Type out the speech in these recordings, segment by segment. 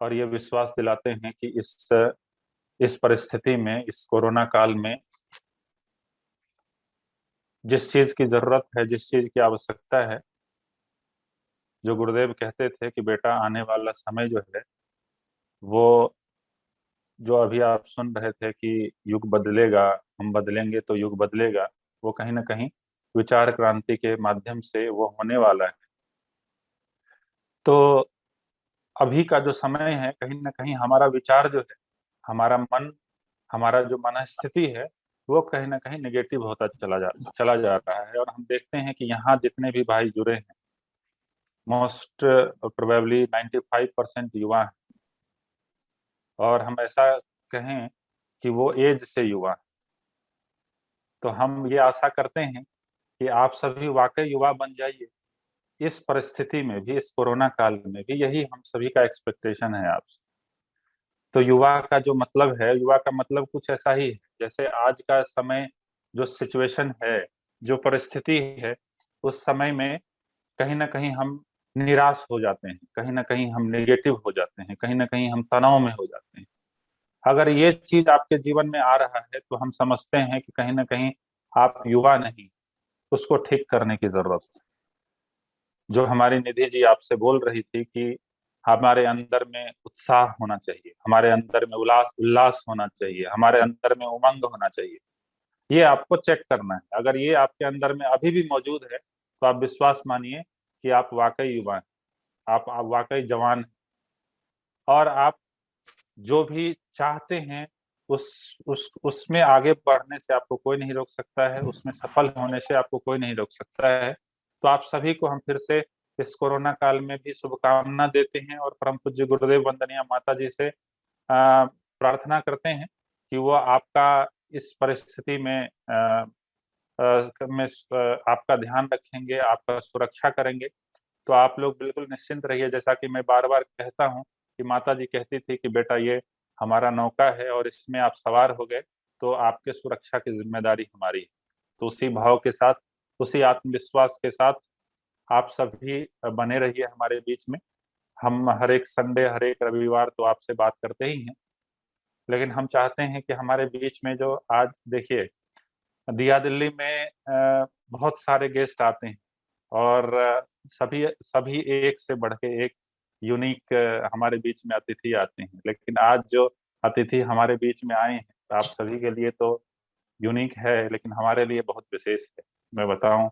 और ये विश्वास दिलाते हैं कि इस परिस्थिति में, इस कोरोना काल में जिस चीज की जरूरत है, जिस चीज की आवश्यकता है, जो गुरुदेव कहते थे कि बेटा आने वाला समय जो है वो, जो अभी आप सुन रहे थे कि युग बदलेगा, हम बदलेंगे तो युग बदलेगा, वो कहीं ना कहीं विचार क्रांति के माध्यम से वो होने वाला है। तो अभी का जो समय है, कहीं ना कहीं हमारा विचार जो है, हमारा मन, हमारा जो मनस्थिति है, वो कहीं ना कहीं निगेटिव होता चला जा रहा है। और हम देखते हैं कि यहाँ जितने भी भाई जुड़े हैं, मोस्ट प्रोबेबली 95% युवा हैं। और हम ऐसा कहें कि वो एज से युवा हैं। तो हम ये आशा करते हैं कि आप सभी वाकई युवा बन जाइए। इस परिस्थिति में भी, इस कोरोना काल में भी, यही हम सभी का एक्सपेक्टेशन है आपसे। तो युवा का जो मतलब है, युवा का मतलब कुछ ऐसा ही है जैसे आज का समय, जो सिचुएशन है, जो परिस्थिति है, उस समय में कहीं ना कहीं हम निराश हो जाते हैं, कहीं ना कहीं हम नेगेटिव हो जाते हैं, कहीं ना कहीं हम तनाव में हो जाते हैं। अगर ये चीज आपके जीवन में आ रहा है तो हम समझते हैं कि कहीं ना कहीं आप युवा नहीं, उसको ठीक करने की जरूरत है। जो हमारी निधि जी आपसे बोल रही थी कि हमारे अंदर में उत्साह होना चाहिए, हमारे अंदर में उल्लास उल्लास होना चाहिए, हमारे अंदर में उमंग होना चाहिए, ये आपको चेक करना है। अगर ये आपके अंदर में अभी भी मौजूद है तो आप विश्वास मानिए कि आप वाकई युवा हैं, आप वाकई जवान हैं। और आप जो भी चाहते हैं, उसमें आगे बढ़ने से आपको कोई नहीं रोक सकता है, उसमें सफल होने से आपको कोई नहीं रोक सकता है। तो आप सभी को हम फिर से इस कोरोना काल में भी शुभकामना देते हैं और परम पूज्य गुरुदेव वंदनीय माता जी से प्रार्थना करते हैं कि वो आपका इस परिस्थिति में आपका ध्यान रखेंगे, आपका सुरक्षा करेंगे। तो आप लोग बिल्कुल निश्चिंत रहिए। जैसा कि मैं बार बार कहता हूँ कि माता जी कहती थी कि बेटा ये हमारा नौका है और इसमें आप सवार हो गए तो आपके सुरक्षा की जिम्मेदारी हमारी है। तो उसी भाव के साथ, उसी आत्मविश्वास के साथ आप सभी बने रहिए हमारे बीच में। हम हर एक संडे, हर एक रविवार तो आपसे बात करते ही हैं, लेकिन हम चाहते हैं कि हमारे बीच में जो आज देखिए, दिया दिल्ली में बहुत सारे गेस्ट आते हैं और सभी सभी एक से बढ़ के एक यूनिक हमारे बीच में अतिथि आते हैं। लेकिन आज जो अतिथि हमारे बीच में आए हैं, तो आप सभी के लिए तो यूनिक है, लेकिन हमारे लिए बहुत विशेष है। मैं बताऊं,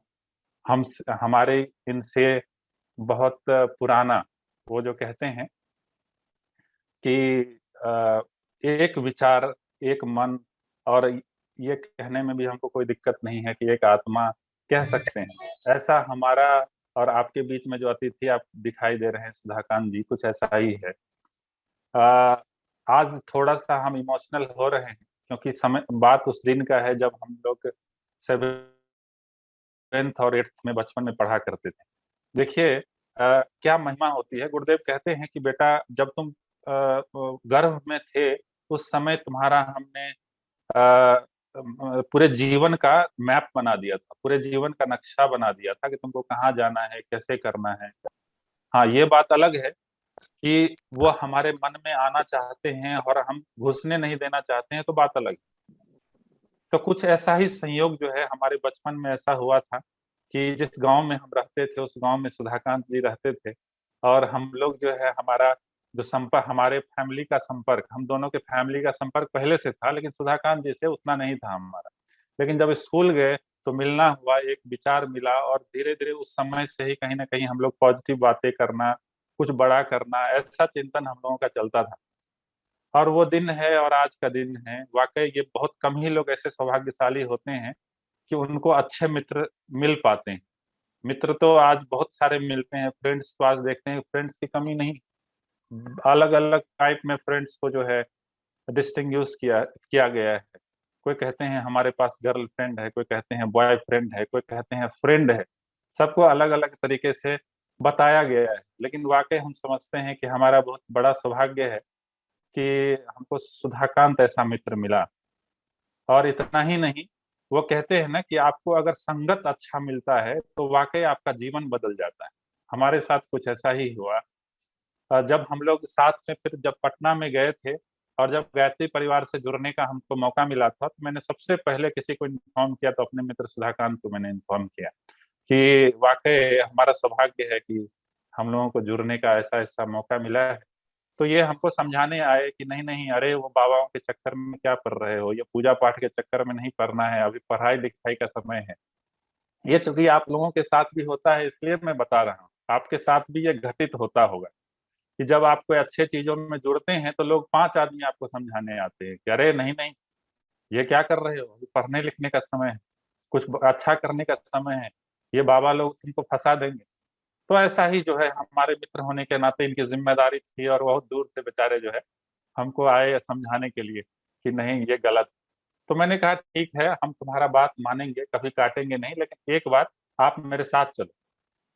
हम हमारे इनसे बहुत पुराना, वो जो कहते हैं कि एक विचार, एक मन, और ये कहने में भी हमको कोई दिक्कत नहीं है कि एक आत्मा कह सकते हैं, ऐसा हमारा और आपके बीच में जो अतिथि आप दिखाई दे रहे हैं सुधाकांत जी, कुछ ऐसा ही है। आ, आज थोड़ा सा हम इमोशनल हो रहे हैं क्योंकि समय, बात उस दिन का है जब हम लोग 7th और 8th में बचपन में पढ़ा करते थे। देखिए क्या महिमा होती है। गुरुदेव कहते हैं कि बेटा जब तुम गर्भ में थे, उस समय तुम्हारा हमने पूरे जीवन का मैप बना दिया था, पूरे जीवन का नक्शा बना दिया था कि तुमको कहाँ जाना है, कैसे करना है। हाँ, ये बात अलग है कि वो हमारे मन में आना चाहते हैं और हम घुसने नहीं देना चाहते हैं, तो बात अलग है। तो कुछ ऐसा ही संयोग जो है हमारे बचपन में ऐसा हुआ था कि जिस गांव में हम रहते थे, उस गांव में सुधाकांत जी रहते थे। और हम लोग जो है, हमारा जो संपर्क, हमारे फैमिली का संपर्क, हम दोनों के फैमिली का संपर्क पहले से था, लेकिन सुधाकांत जी से उतना नहीं था हमारा। लेकिन जब स्कूल गए तो मिलना हुआ, एक विचार मिला, और धीरे धीरे उस समय से ही कहीं ना कहीं हम लोग पॉजिटिव बातें करना, कुछ बड़ा करना, ऐसा चिंतन हम लोगों का चलता था। और वो दिन है और आज का दिन है, वाकई ये बहुत कम ही लोग ऐसे सौभाग्यशाली होते हैं कि उनको अच्छे मित्र मिल पाते हैं। मित्र तो आज बहुत सारे मिलते हैं, फ्रेंड्स तो आज देखते हैं फ्रेंड्स की कमी नहीं, अलग अलग टाइप में फ्रेंड्स को जो है डिस्टिंग्विश किया किया गया है। कोई कहते हैं हमारे पास गर्ल फ्रेंड है, कोई कहते हैं बॉय फ्रेंड है, कोई कहते हैं फ्रेंड है। सबको अलग अलग तरीके से बताया गया है, लेकिन वाकई हम समझते हैं कि हमारा बहुत बड़ा सौभाग्य है कि हमको सुधाकांत ऐसा मित्र मिला। और इतना ही नहीं, वो कहते हैं ना कि आपको अगर संगत अच्छा मिलता है तो वाकई आपका जीवन बदल जाता है। हमारे साथ कुछ ऐसा ही हुआ। जब हम लोग साथ में फिर जब पटना में गए थे और जब गायत्री परिवार से जुड़ने का हमको मौका मिला था, तो मैंने सबसे पहले किसी को इन्फॉर्म किया तो अपने मित्र सुधाकांत को मैंने इन्फॉर्म किया कि वाकई हमारा सौभाग्य है कि हम लोगों को जुड़ने का ऐसा ऐसा मौका मिला है। तो ये हमको समझाने आए कि नहीं नहीं, अरे वो बाबाओं के चक्कर में क्या पढ़ रहे हो, ये पूजा पाठ के चक्कर में नहीं पढ़ना है, अभी पढ़ाई लिखाई का समय है। ये चूंकि आप लोगों के साथ भी होता है इसलिए मैं बता रहा हूँ, आपके साथ भी ये घटित होता होगा कि जब आप कोई अच्छे चीजों में जुड़ते हैं तो लोग 5 आदमी आपको समझाने आते हैं कि अरे नहीं नहीं, ये क्या कर रहे हो, ये पढ़ने लिखने का समय है, कुछ अच्छा करने का समय है, ये बाबा लोग तुमको फंसा देंगे। तो ऐसा ही जो है हमारे मित्र होने के नाते इनकी जिम्मेदारी थी, और बहुत दूर से बेचारे जो है हमको आए समझाने के लिए कि नहीं ये गलत। तो मैंने कहा ठीक है, हम तुम्हारा बात मानेंगे, कभी काटेंगे नहीं, लेकिन एक बात, आप मेरे साथ चलो।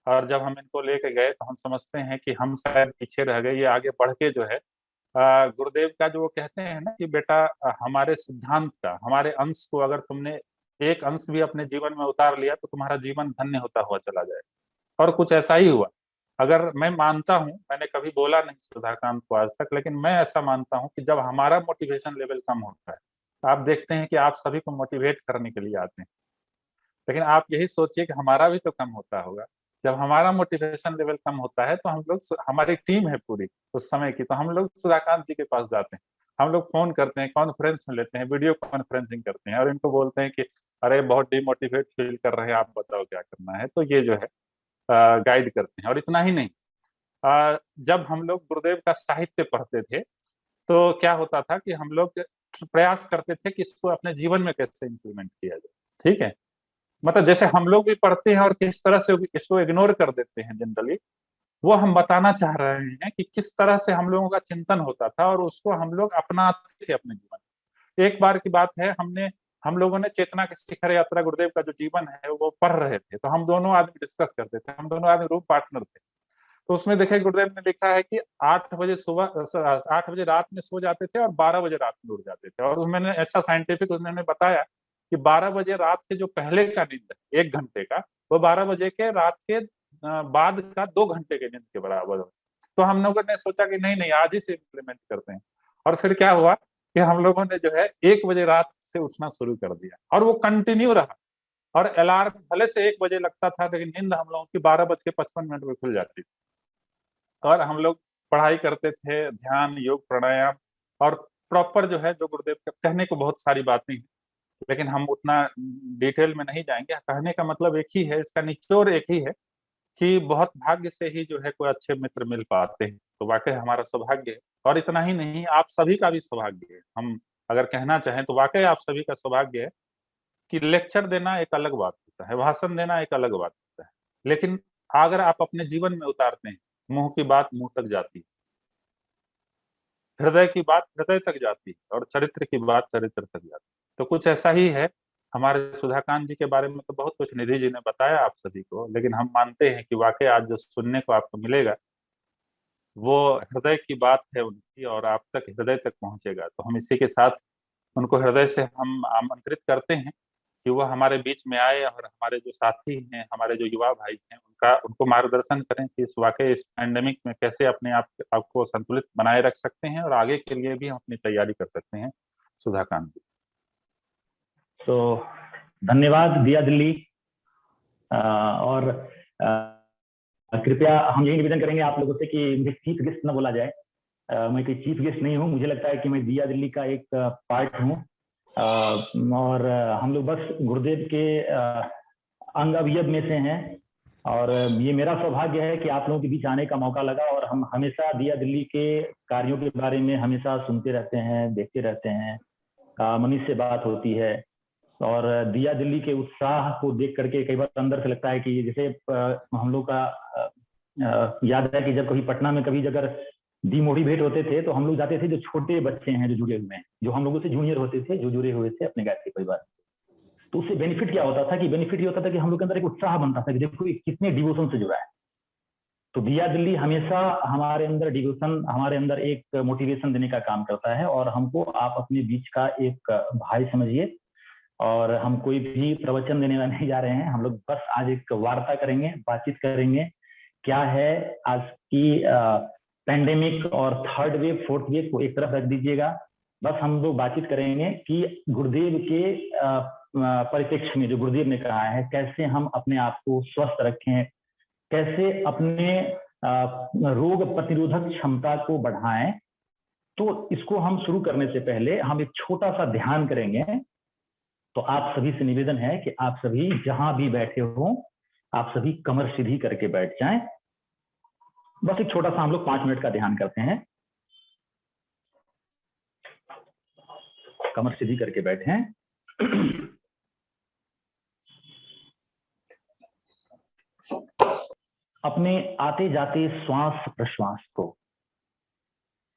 और जब हम इनको लेके गए तो हम समझते हैं कि हम शायद पीछे रह गए, ये आगे बढ़ के जो है गुरुदेव का जो वो कहते हैं ना कि बेटा हमारे सिद्धांत का, हमारे अंश को अगर तुमने एक अंश भी अपने जीवन में उतार लिया तो तुम्हारा जीवन धन्य होता हुआ चला जाए। और कुछ ऐसा ही हुआ। अगर मैं मानता हूं, मैंने कभी बोला नहीं सुधाकांत को आज तक, लेकिन मैं ऐसा मानता हूं कि जब हमारा मोटिवेशन लेवल कम होता है, तो आप देखते हैं कि आप सभी को मोटिवेट करने के लिए आते हैं, लेकिन आप यही सोचिए कि हमारा भी तो कम होता होगा। जब हमारा मोटिवेशन लेवल कम होता है तो हम लोग, हमारी टीम है पूरी उस समय की, तो हम लोग सुधाकांत जी के पास जाते हैं, हम लोग फोन करते हैं, कॉन्फ्रेंस में लेते हैं, वीडियो कॉन्फ्रेंसिंग करते हैं और इनको बोलते हैं कि अरे बहुत डिमोटिवेट फील कर रहे हैं, आप बताओ क्या करना है। तो ये जो है गाइड करते हैं। और इतना ही नहीं, जब हम लोग गुरुदेव का साहित्य पढ़ते थे तो क्या होता था कि हम लोग प्रयास करते थे कि इसको अपने जीवन में कैसे इंप्लीमेंट किया जाए। ठीक है, मतलब जैसे हम लोग भी पढ़ते हैं और किस तरह से इसको इग्नोर कर देते हैं जनरली, वो हम बताना चाह रहे हैं कि किस तरह से हम लोगों का चिंतन होता था और उसको हम लोग अपनाते थे अपने जीवन में। एक बार की बात है, हम लोगों ने चेतना की शिखर यात्रा गुरुदेव का जो जीवन है वो पढ़ रहे थे, तो हम दोनों आदमी डिस्कस करते थे, हम दोनों आदमी रूम पार्टनर थे। तो उसमें देखे गुरुदेव ने लिखा है कि 8 बजे सुबह, 8 बजे रात में सो जाते थे और 12 बजे रात में उठ जाते थे। और उन्होंने ऐसा साइंटिफिक उन्होंने बताया कि 12 बजे रात के जो पहले का नींद है 1 घंटे का, वो 12 बजे के रात के बाद का 2 घंटे के नींद के बराबर हो। तो हम लोगों ने सोचा कि नहीं नहीं, आज ही से इम्प्लीमेंट करते हैं। और फिर क्या हुआ कि हम लोगों ने जो है 1 बजे रात से उठना शुरू कर दिया और वो कंटिन्यू रहा। और अलार्म भले से 1 बजे लगता था, लेकिन नींद हम लोगों की 12 बज के 55 मिनट में खुल जाती थी। और हम लोग पढ़ाई करते थे, ध्यान, योग, प्राणायाम, और प्रॉपर जो है जो गुरुदेव के कहने को बहुत सारी बातें हैं, लेकिन हम उतना डिटेल में नहीं जाएंगे। कहने का मतलब एक ही है, इसका निचोड़ एक ही है कि बहुत भाग्य से ही जो है कोई अच्छे मित्र मिल पाते हैं, तो वाकई हमारा सौभाग्य है। और इतना ही नहीं, आप सभी का भी सौभाग्य है। हम अगर कहना चाहें तो वाकई आप सभी का सौभाग्य है कि लेक्चर देना एक अलग बात होता है, भाषण देना एक अलग बात होता है, लेकिन अगर आप अपने जीवन में उतारते हैं, मुंह की बात मुंह तक जाती है, हृदय की बात हृदय तक जाती है, और चरित्र की बात चरित्र तक जाती है। तो कुछ ऐसा ही है हमारे सुधाकांत जी के बारे में। तो बहुत कुछ निधि जी ने बताया आप सभी को, लेकिन हम मानते हैं कि वाकई आज जो सुनने को आपको मिलेगा वो हृदय की बात है उनकी, और आप तक हृदय तक पहुंचेगा। तो हम इसी के साथ उनको हृदय से हम आमंत्रित करते हैं कि वह हमारे बीच में आए, और हमारे जो साथी हैं, हमारे जो युवा भाई हैं, उनका उनको मार्गदर्शन करें कि इस वाकई इस पैंडेमिक में कैसे अपने आप को संतुलित बनाए रख सकते हैं, और आगे के लिए भी हम अपनी तैयारी कर सकते हैं। सुधाकांत जी। तो धन्यवाद दिया दिल्ली। और कृपया हम यही निवेदन करेंगे आप लोगों से कि मुझे चीफ गेस्ट न बोला जाए। मैं कोई चीफ गेस्ट नहीं हूँ, मुझे लगता है कि मैं दिया दिल्ली का एक पार्ट हूँ। और हम लोग बस गुरुदेव के अंग अवयव में से हैं। और ये मेरा सौभाग्य है कि आप लोगों के बीच आने का मौका लगा, और हम हमेशा दिया दिल्ली के कार्यों के बारे में हमेशा सुनते रहते हैं, देखते रहते हैं। मनीष से बात होती है, और दिया दिल्ली के उत्साह को देख करके कई बार अंदर से लगता है कि जैसे हम लोग का याद है कि जब कभी पटना में कभी अगर डिमोटिवेट होते थे तो हम लोग जाते थे जो छोटे बच्चे हैं जो जुड़े हुए हैं, जो हम लोगों से जूनियर होते थे, जो जुड़े हुए थे अपने गायत्री परिवार। तो उससे बेनिफिट क्या होता था कि बेनिफिट ये होता था कि हम लोग के अंदर एक उत्साह बनता था कि देखो कितने डिवोशन से जुड़ा है। तो दिया दिल्ली हमेशा हमारे अंदर डिवोशन, हमारे अंदर एक मोटिवेशन देने का काम करता है। और हमको आप अपने बीच का एक भाई समझिए। और हम कोई भी प्रवचन देने नहीं जा रहे हैं, हम लोग बस आज एक वार्ता करेंगे, बातचीत करेंगे। क्या है आज की पैंडेमिक और थर्ड वेव फोर्थ वेव को एक तरफ रख दीजिएगा। बस हम लोग बातचीत करेंगे कि गुरुदेव के परिप्रेक्ष्य में जो गुरुदेव ने कहा है, कैसे हम अपने आप को स्वस्थ रखें, कैसे अपने रोग प्रतिरोधक क्षमता को बढ़ाएं। तो इसको हम शुरू करने से पहले हम एक छोटा सा ध्यान करेंगे। तो आप सभी से निवेदन है कि आप सभी जहां भी बैठे हो, आप सभी कमर सीधी करके बैठ जाएं। बस एक छोटा सा हम लोग 5 मिनट का ध्यान करते हैं। कमर सीधी करके बैठें। अपने आते जाते श्वास प्रश्वास को,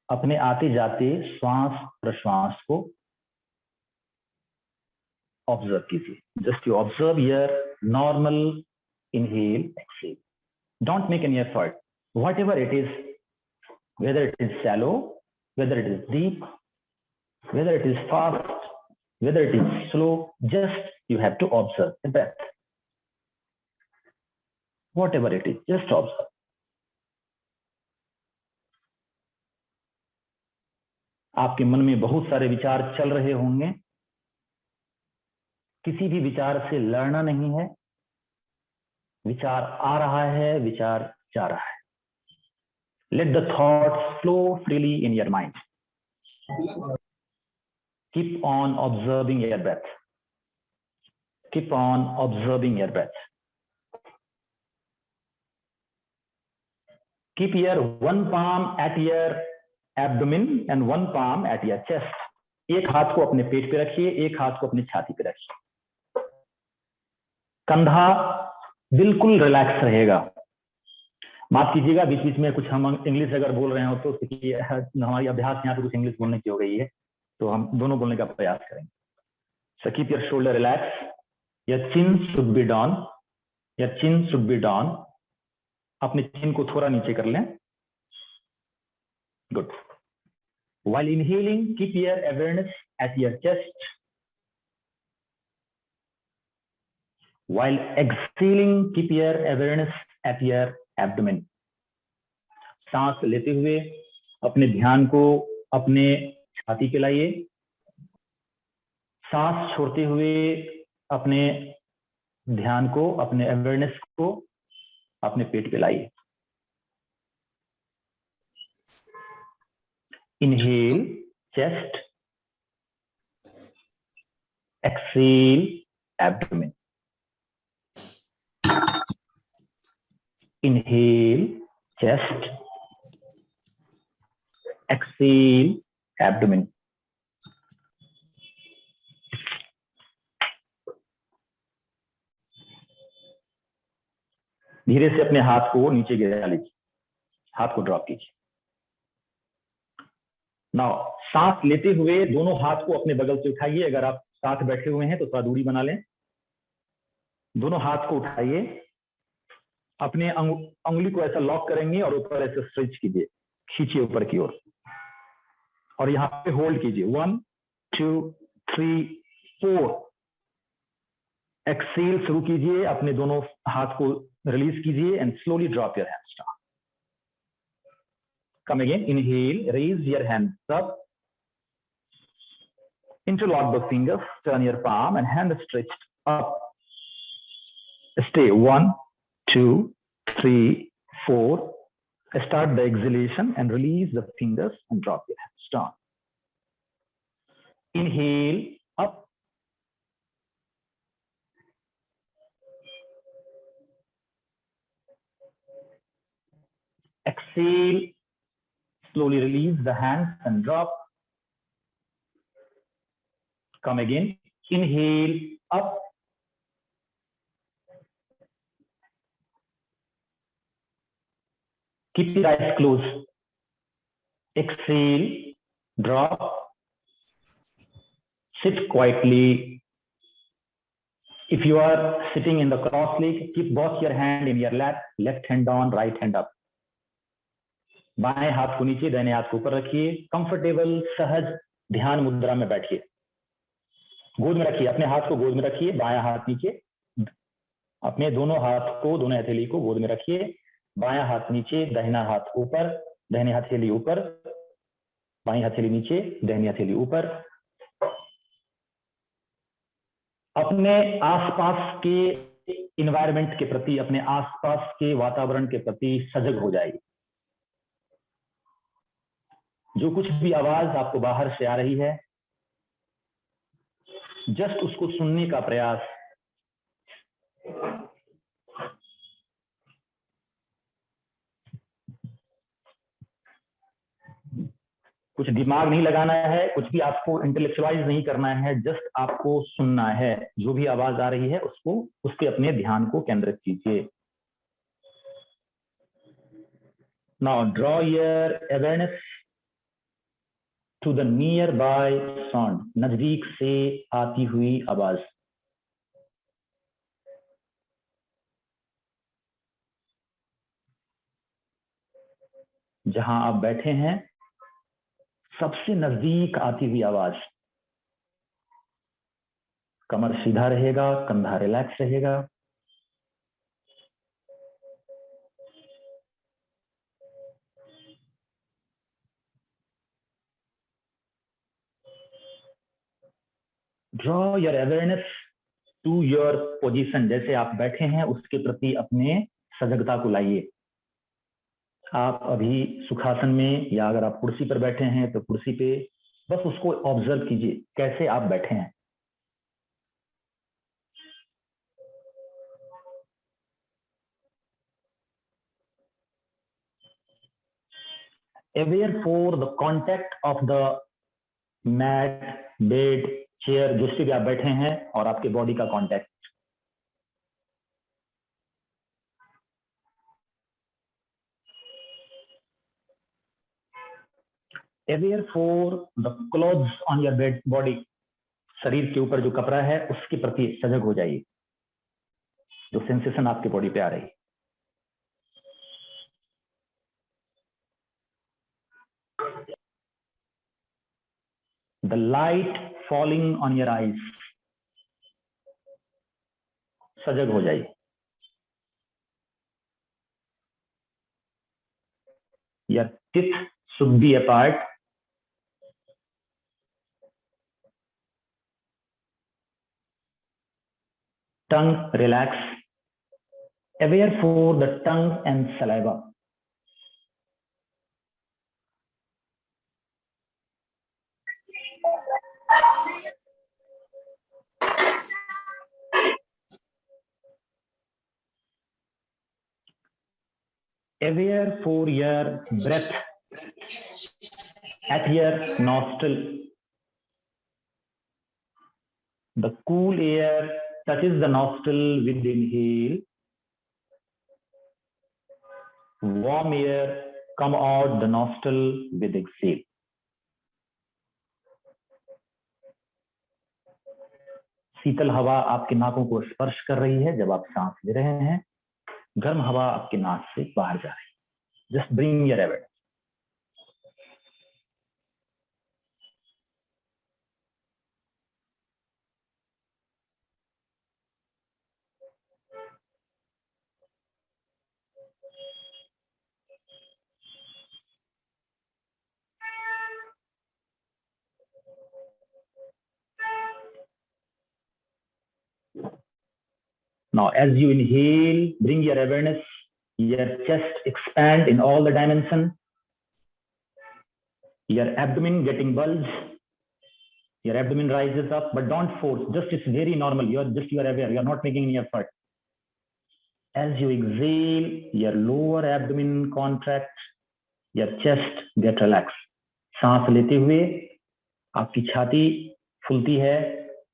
अपने आते जाते श्वास प्रश्वास को ऑब्जर्व कीजिए। Just you observe your normal inhale exhale. Don't make any effort, whatever it is, whether it is shallow, whether it is deep, whether it is fast, whether it is slow, just you have to observe the breath. Whatever it is, just observe. आपके मन में बहुत सारे विचार चल रहे होंगे। किसी भी विचार से लड़ना नहीं है। विचार आ रहा है, विचार जा रहा है। Let the thoughts flow freely in your mind. Keep on observing your breath. Keep on observing your breath. Keep your one palm at your abdomen and one palm at your chest. एक हाथ को अपने पेट पे रखिए, एक हाथ को अपनी छाती पे रखिए। कंधा बिल्कुल रिलैक्स रहेगा। माफ कीजिएगा, बीच बीच में कुछ हम इंग्लिश अगर बोल रहे हो तो हमारी अभ्यास यहाँ पे कुछ इंग्लिश बोलने की हो गई है, तो हम दोनों बोलने का प्रयास करेंगे। So keep your shoulder relaxed. Your chin should be down. Your chin should be down. अपने चिन को थोड़ा नीचे कर लें। Good. While inhaling, keep your awareness at your chest. While exhaling, keep your awareness at your abdomen. सांस लेते हुए अपने ध्यान को अपने छाती पे लाइए। सांस छोड़ते हुए अपने ध्यान को, अपने अवेयरनेस को अपने पेट पे लाइए। Inhale chest, exhale abdomen. Inhale chest, exhale abdomen. धीरे से अपने हाथ को नीचे गिरा लीजिए, हाथ को ड्रॉप कीजिए। नाउ सांस लेते हुए दोनों हाथ को अपने बगल से उठाइए। अगर आप साथ बैठे हुए हैं तो थोड़ा दूरी बना लें। दोनों हाथ को उठाइए, अपने अंगुली को ऐसा लॉक करेंगे और ऊपर ऐसे स्ट्रेच कीजिए, खींचिए ऊपर की ओर और यहाँ पे होल्ड कीजिए। 1 2 3 4। एक्सेल शुरू कीजिए, अपने दोनों हाथ को रिलीज कीजिए and slowly drop your hands down. Come again, inhale, raise your hands up, interlock the fingers, turn your palm and hand stretched up. Stay 1 2 3 4. Start the exhalation and release the fingers and drop your hands down. Inhale up. Exhale, slowly release the hands and drop. Come again. Inhale up. Keep your eyes closed. Exhale, drop. Sit quietly. If you are sitting in the cross leg, keep both your hand in your lap, left hand down, right hand up. बाएं हाथ को नीचे, दाहिने हाथ को ऊपर रखिए। Comfortable सहज ध्यान मुद्रा में बैठिए। गोद में रखिए, अपने हाथ को गोद में रखिए, बायां हाथ नीचे। अपने दोनों हाथ को, दोनों हथेली को गोद में रखिए। बायां हाथ नीचे, दाहिना हाथ ऊपर। दाहिनी हथेली ऊपर, बाईं हथेली नीचे, दाहिनी हथेली ऊपर। अपने आसपास के इन्वायरमेंट के प्रति, अपने आसपास के वातावरण के प्रति सजग हो जाइए। जो कुछ भी आवाज आपको बाहर से आ रही है, जस्ट उसको सुनने का प्रयास। कुछ दिमाग नहीं लगाना है, कुछ भी आपको इंटेलेक्चुअलाइज नहीं करना है, जस्ट आपको सुनना है। जो भी आवाज आ रही है उसको, उसके अपने ध्यान को केंद्रित कीजिए। Now draw your awareness to the nearby sound, नजदीक से आती हुई आवाज। जहां आप बैठे हैं सबसे नजदीक आती हुई आवाज। कमर सीधा रहेगा, कंधा रिलैक्स रहेगा। Draw your awareness to your position, जैसे आप बैठे हैं उसके प्रति अपने सजगता को लाइए। आप अभी सुखासन में, या अगर आप कुर्सी पर बैठे हैं तो कुर्सी पे बस उसको ऑब्जर्व कीजिए, कैसे आप बैठे हैं। Aware for the contact of the mat, bed, chair, जिससे भी आप बैठे हैं, और आपके बॉडी का contact. Aware for the clothes on your bed body, शरीर के ऊपर जो कपड़ा है उसके प्रति सजग हो जाइए, जो सेंसेशन आपके बॉडी पे आ रही है। The light falling on your eyes, सजग हो जाइए। Your teeth should be apart. Tongue relax. Aware for the tongue and saliva. Aware for your breath at your nostril. The cool air touches the nostril with inhale. Warm air come out the nostril with exhale. शीतल हवा आपके नाकों को स्पर्श कर रही है जब आप सांस ले रहे हैं, गर्म हवा आपके नाक से बाहर जा रही है। Just bring your awareness. Now, as you inhale, bring your awareness, your chest expand in all the dimensions, your abdomen getting bulge, your abdomen rises up, but don't force, just it's very normal, you are aware, you are not making any effort. As you exhale, your lower abdomen contracts, your chest get relaxed. सांस लेते हुए आपकी छाती फूलती है,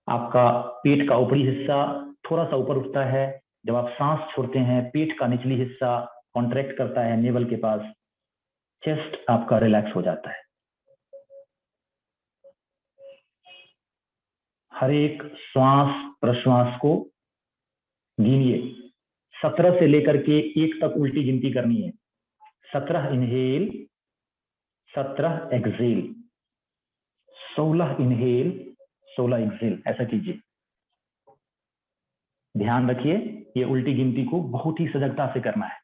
आपका पेट का ऊपरी हिस्सा थोड़ा सा ऊपर उठता है। जब आप सांस छोड़ते हैं, पेट का निचली हिस्सा कॉन्ट्रैक्ट करता है नेवल के पास, चेस्ट आपका रिलैक्स हो जाता है। हर एक श्वास प्रश्वास को गिनिए, 17 से लेकर के 1 तक उल्टी गिनती करनी है। 17 इनहेल, 17 एक्सहेल, 16 इनहेल, 16 एक्सहेल, ऐसा कीजिए। ध्यान रखिए, ये उल्टी गिनती को बहुत ही सजगता से करना है।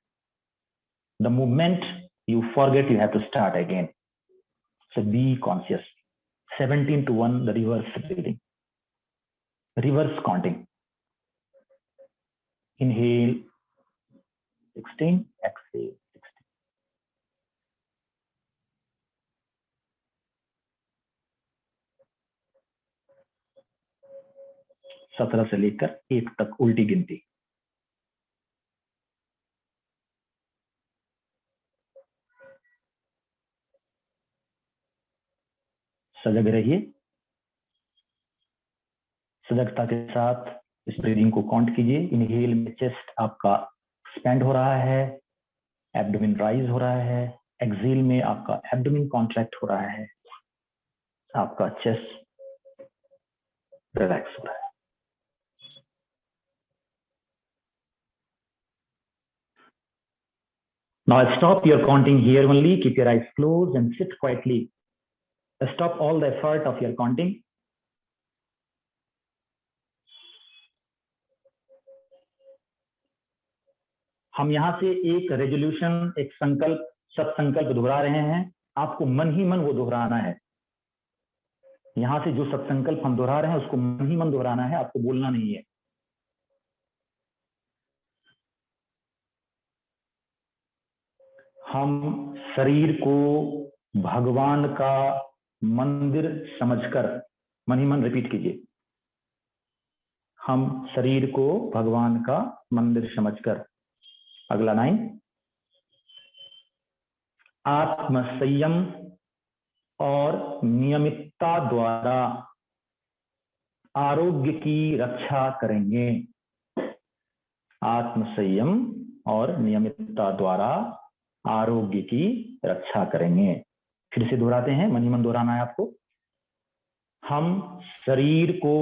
The movement you forget, you have to start again. So be conscious. 17 to 1, the reverse breathing. Reverse counting. Inhale, 16, exhale, 16. 17 से लेकर 1 तक उल्टी गिनती। सजग रहिए। सजगता के साथ इस ब्रीदिंग को काउंट कीजिए। इनहेल में चेस्ट आपका एक्सपेंड हो रहा है, एब्डोमेन राइज हो रहा है। एक्सहेल में आपका एब्डोमेन कॉन्ट्रैक्ट हो रहा है, आपका चेस्ट रिलैक्स हो रहा है। Now stop your counting here only. Keep your eyes closed and sit quietly. Stop all the effort of your counting. हम यहाँ से एक रेजोल्यूशन, एक संकल्प, सब संकल्प दोहरा रहे हैं। आपको मन ही मन वो दोहराना है। यहाँ से जो सब संकल्प हम दोहरा रहे हैं उसको मन ही मन दोहराना है, आपको बोलना नहीं है। हम शरीर को भगवान का मंदिर समझकर, मन ही मन रिपीट कीजिए। हम शरीर को भगवान का मंदिर समझकर। अगला लाइन, आत्म संयम और नियमितता द्वारा आरोग्य की रक्षा करेंगे। आत्म संयम और नियमितता द्वारा आरोग्य की रक्षा करेंगे। फिर से दोहराते हैं, मन ही मन दोहराना है आपको। हम शरीर को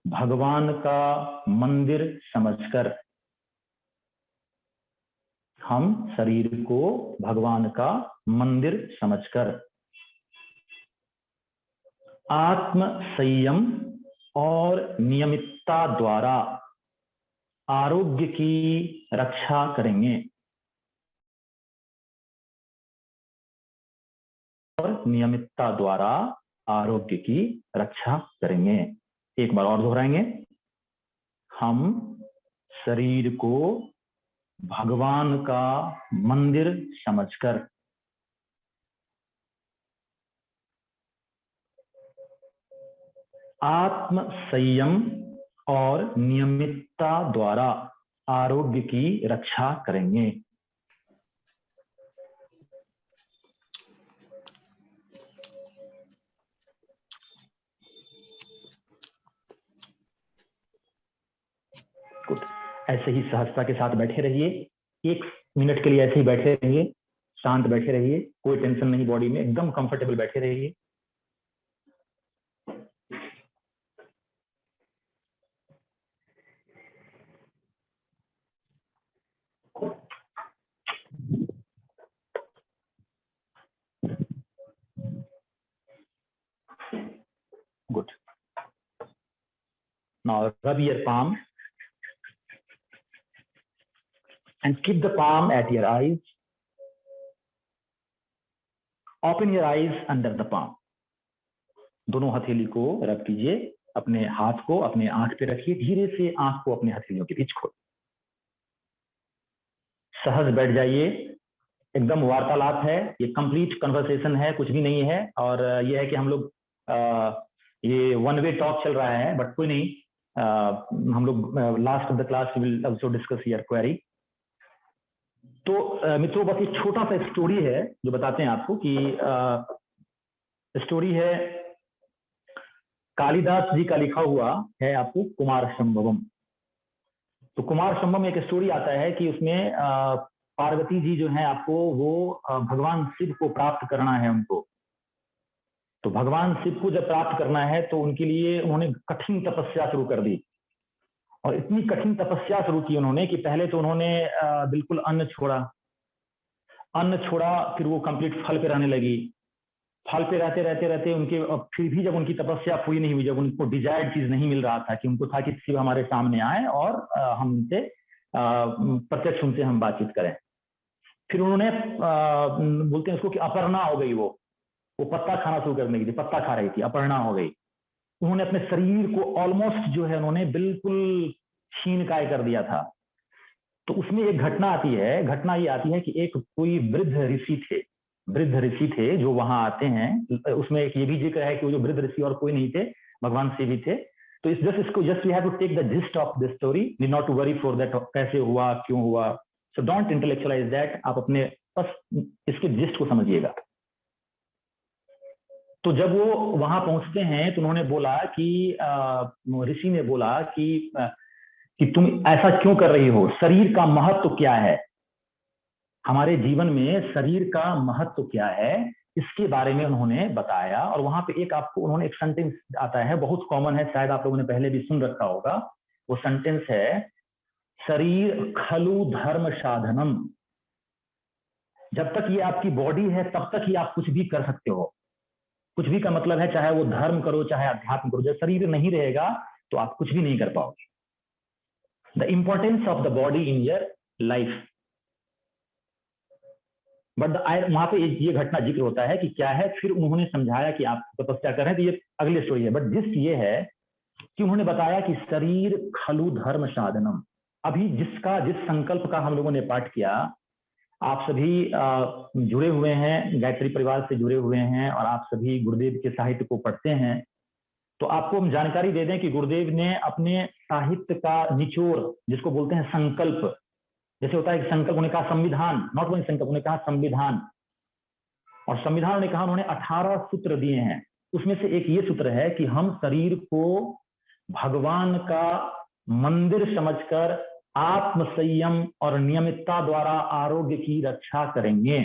भगवान का मंदिर समझकर, हम शरीर को भगवान का मंदिर समझकर आत्म संयम और नियमितता द्वारा आरोग्य की रक्षा करेंगे। और नियमितता द्वारा आरोग्य की रक्षा करेंगे। एक बार और दोहराएंगे। हम शरीर को भगवान का मंदिर समझकर आत्म संयम और नियमितता द्वारा आरोग्य की रक्षा करेंगे। ऐसे ही सहजता के साथ बैठे रहिए। 1 मिनट के लिए ऐसे ही बैठे रहिए, शांत बैठे रहिए, कोई टेंशन नहीं बॉडी में, एकदम कंफर्टेबल बैठे रहिए। Good. Now rub your palm and keep the palm at your eyes. Open your eyes under the palm. दोनों हथेली को रब कीजिए, अपने हाथ को अपने आंख पे रखिए, धीरे से आंख को अपने हथेलियों के बीच खोलिए। सहज बैठ जाइए, एकदम वार्तालाप है, ये कंप्लीट कन्वर्सेशन है, कुछ भी नहीं है। और ये है कि हम लोग ये 1 वे टॉक चल रहा है, बट कोई नहीं, हम लोग last of the class will also discuss your query. तो मित्रों, बस एक छोटा सा स्टोरी है जो बताते हैं आपको कि स्टोरी है कालिदास जी का लिखा हुआ है आपको, कुमार संभवम। तो कुमार संभवम एक स्टोरी आता है कि उसमें पार्वती जी जो है आपको, वो भगवान शिव को प्राप्त करना है उनको। तो भगवान शिव को जब प्राप्त करना है तो उनके लिए उन्होंने कठिन तपस्या शुरू कर दी। और इतनी कठिन तपस्या शुरू की उन्होंने कि पहले तो उन्होंने बिल्कुल अन्न छोड़ा, फिर वो कंप्लीट फल पे रहने लगी। फल पे रहते उनके, फिर भी जब उनकी तपस्या पूरी नहीं हुई, जब उनको डिजायर्ड चीज नहीं मिल रहा था, कि उनको था कि शिव हमारे सामने आए और हम उनसे प्रत्यक्ष उनसे हम बातचीत करें, फिर उन्होंने बोलते हैं उसको कि अपर्णा हो गई, वो पत्ता खाना शुरू करने की थी, पत्ता खा रही थी, अपर्णा हो गई। उन्होंने अपने शरीर को ऑलमोस्ट जो है उन्होंने बिल्कुल क्षीणकाय कर दिया था। तो उसमें एक घटना आती है, घटना ये आती है कि एक कोई वृद्ध ऋषि थे जो वहां आते हैं। उसमें एक ये भी जिक्र है कि वो जो वृद्ध ऋषि और कोई नहीं थे, भगवान शिव ही थे। तो इस just we have to take the gist of the story, need not to worry for that कैसे हुआ, क्यों हुआ। सो डोंट इंटेलेक्चुअलाइज दैट, आप अपने बस इसके जिस्ट को समझिएगा। तो जब वो वहां पहुंचते हैं तो उन्होंने बोला कि ऋषि ने बोला कि तुम ऐसा क्यों कर रही हो, शरीर का महत्व क्या है, हमारे जीवन में शरीर का महत्व क्या है, इसके बारे में उन्होंने बताया। और वहां पे एक आपको उन्होंने एक सेंटेंस आता है, बहुत कॉमन है, शायद आप लोगों ने पहले भी सुन रखा होगा। वो सेंटेंस है, शरीर खलु धर्म साधनम। जब तक ये आपकी बॉडी है तब तक ही आप कुछ भी कर सकते हो। कुछ भी का मतलब है चाहे वो धर्म करो चाहे अध्यात्म करो, जब शरीर नहीं रहेगा तो आप कुछ भी नहीं कर पाओगे। The importance of the body in your life. But वहां पे ये घटना जिक्र होता है कि क्या है, फिर उन्होंने समझाया कि आप तपस्या कर रहे हैं, तो ये अगली स्टोरी है। बट जिस ये है कि उन्होंने बताया कि शरीर खलु धर्म साधनम। अभी जिस संकल्प का हम लोगों ने पाठ किया, आप सभी जुड़े हुए हैं, गायत्री परिवार से जुड़े हुए हैं और आप सभी गुरुदेव के साहित्य को पढ़ते हैं, तो आपको हम जानकारी दे दें कि गुरुदेव ने अपने साहित्य का निचोड़, जिसको बोलते हैं संकल्प, जैसे होता है कि संकल्प, उन्होंने कहा संविधान, नॉट ओनली संकल्प, उन्होंने कहा संविधान। और संविधान उन्होंने कहा, उन्होंने 18 सूत्र दिए हैं। उसमें से एक ये सूत्र है कि हम शरीर को भगवान का मंदिर समझकर आत्म संयम और नियमितता द्वारा आरोग्य की रक्षा करेंगे।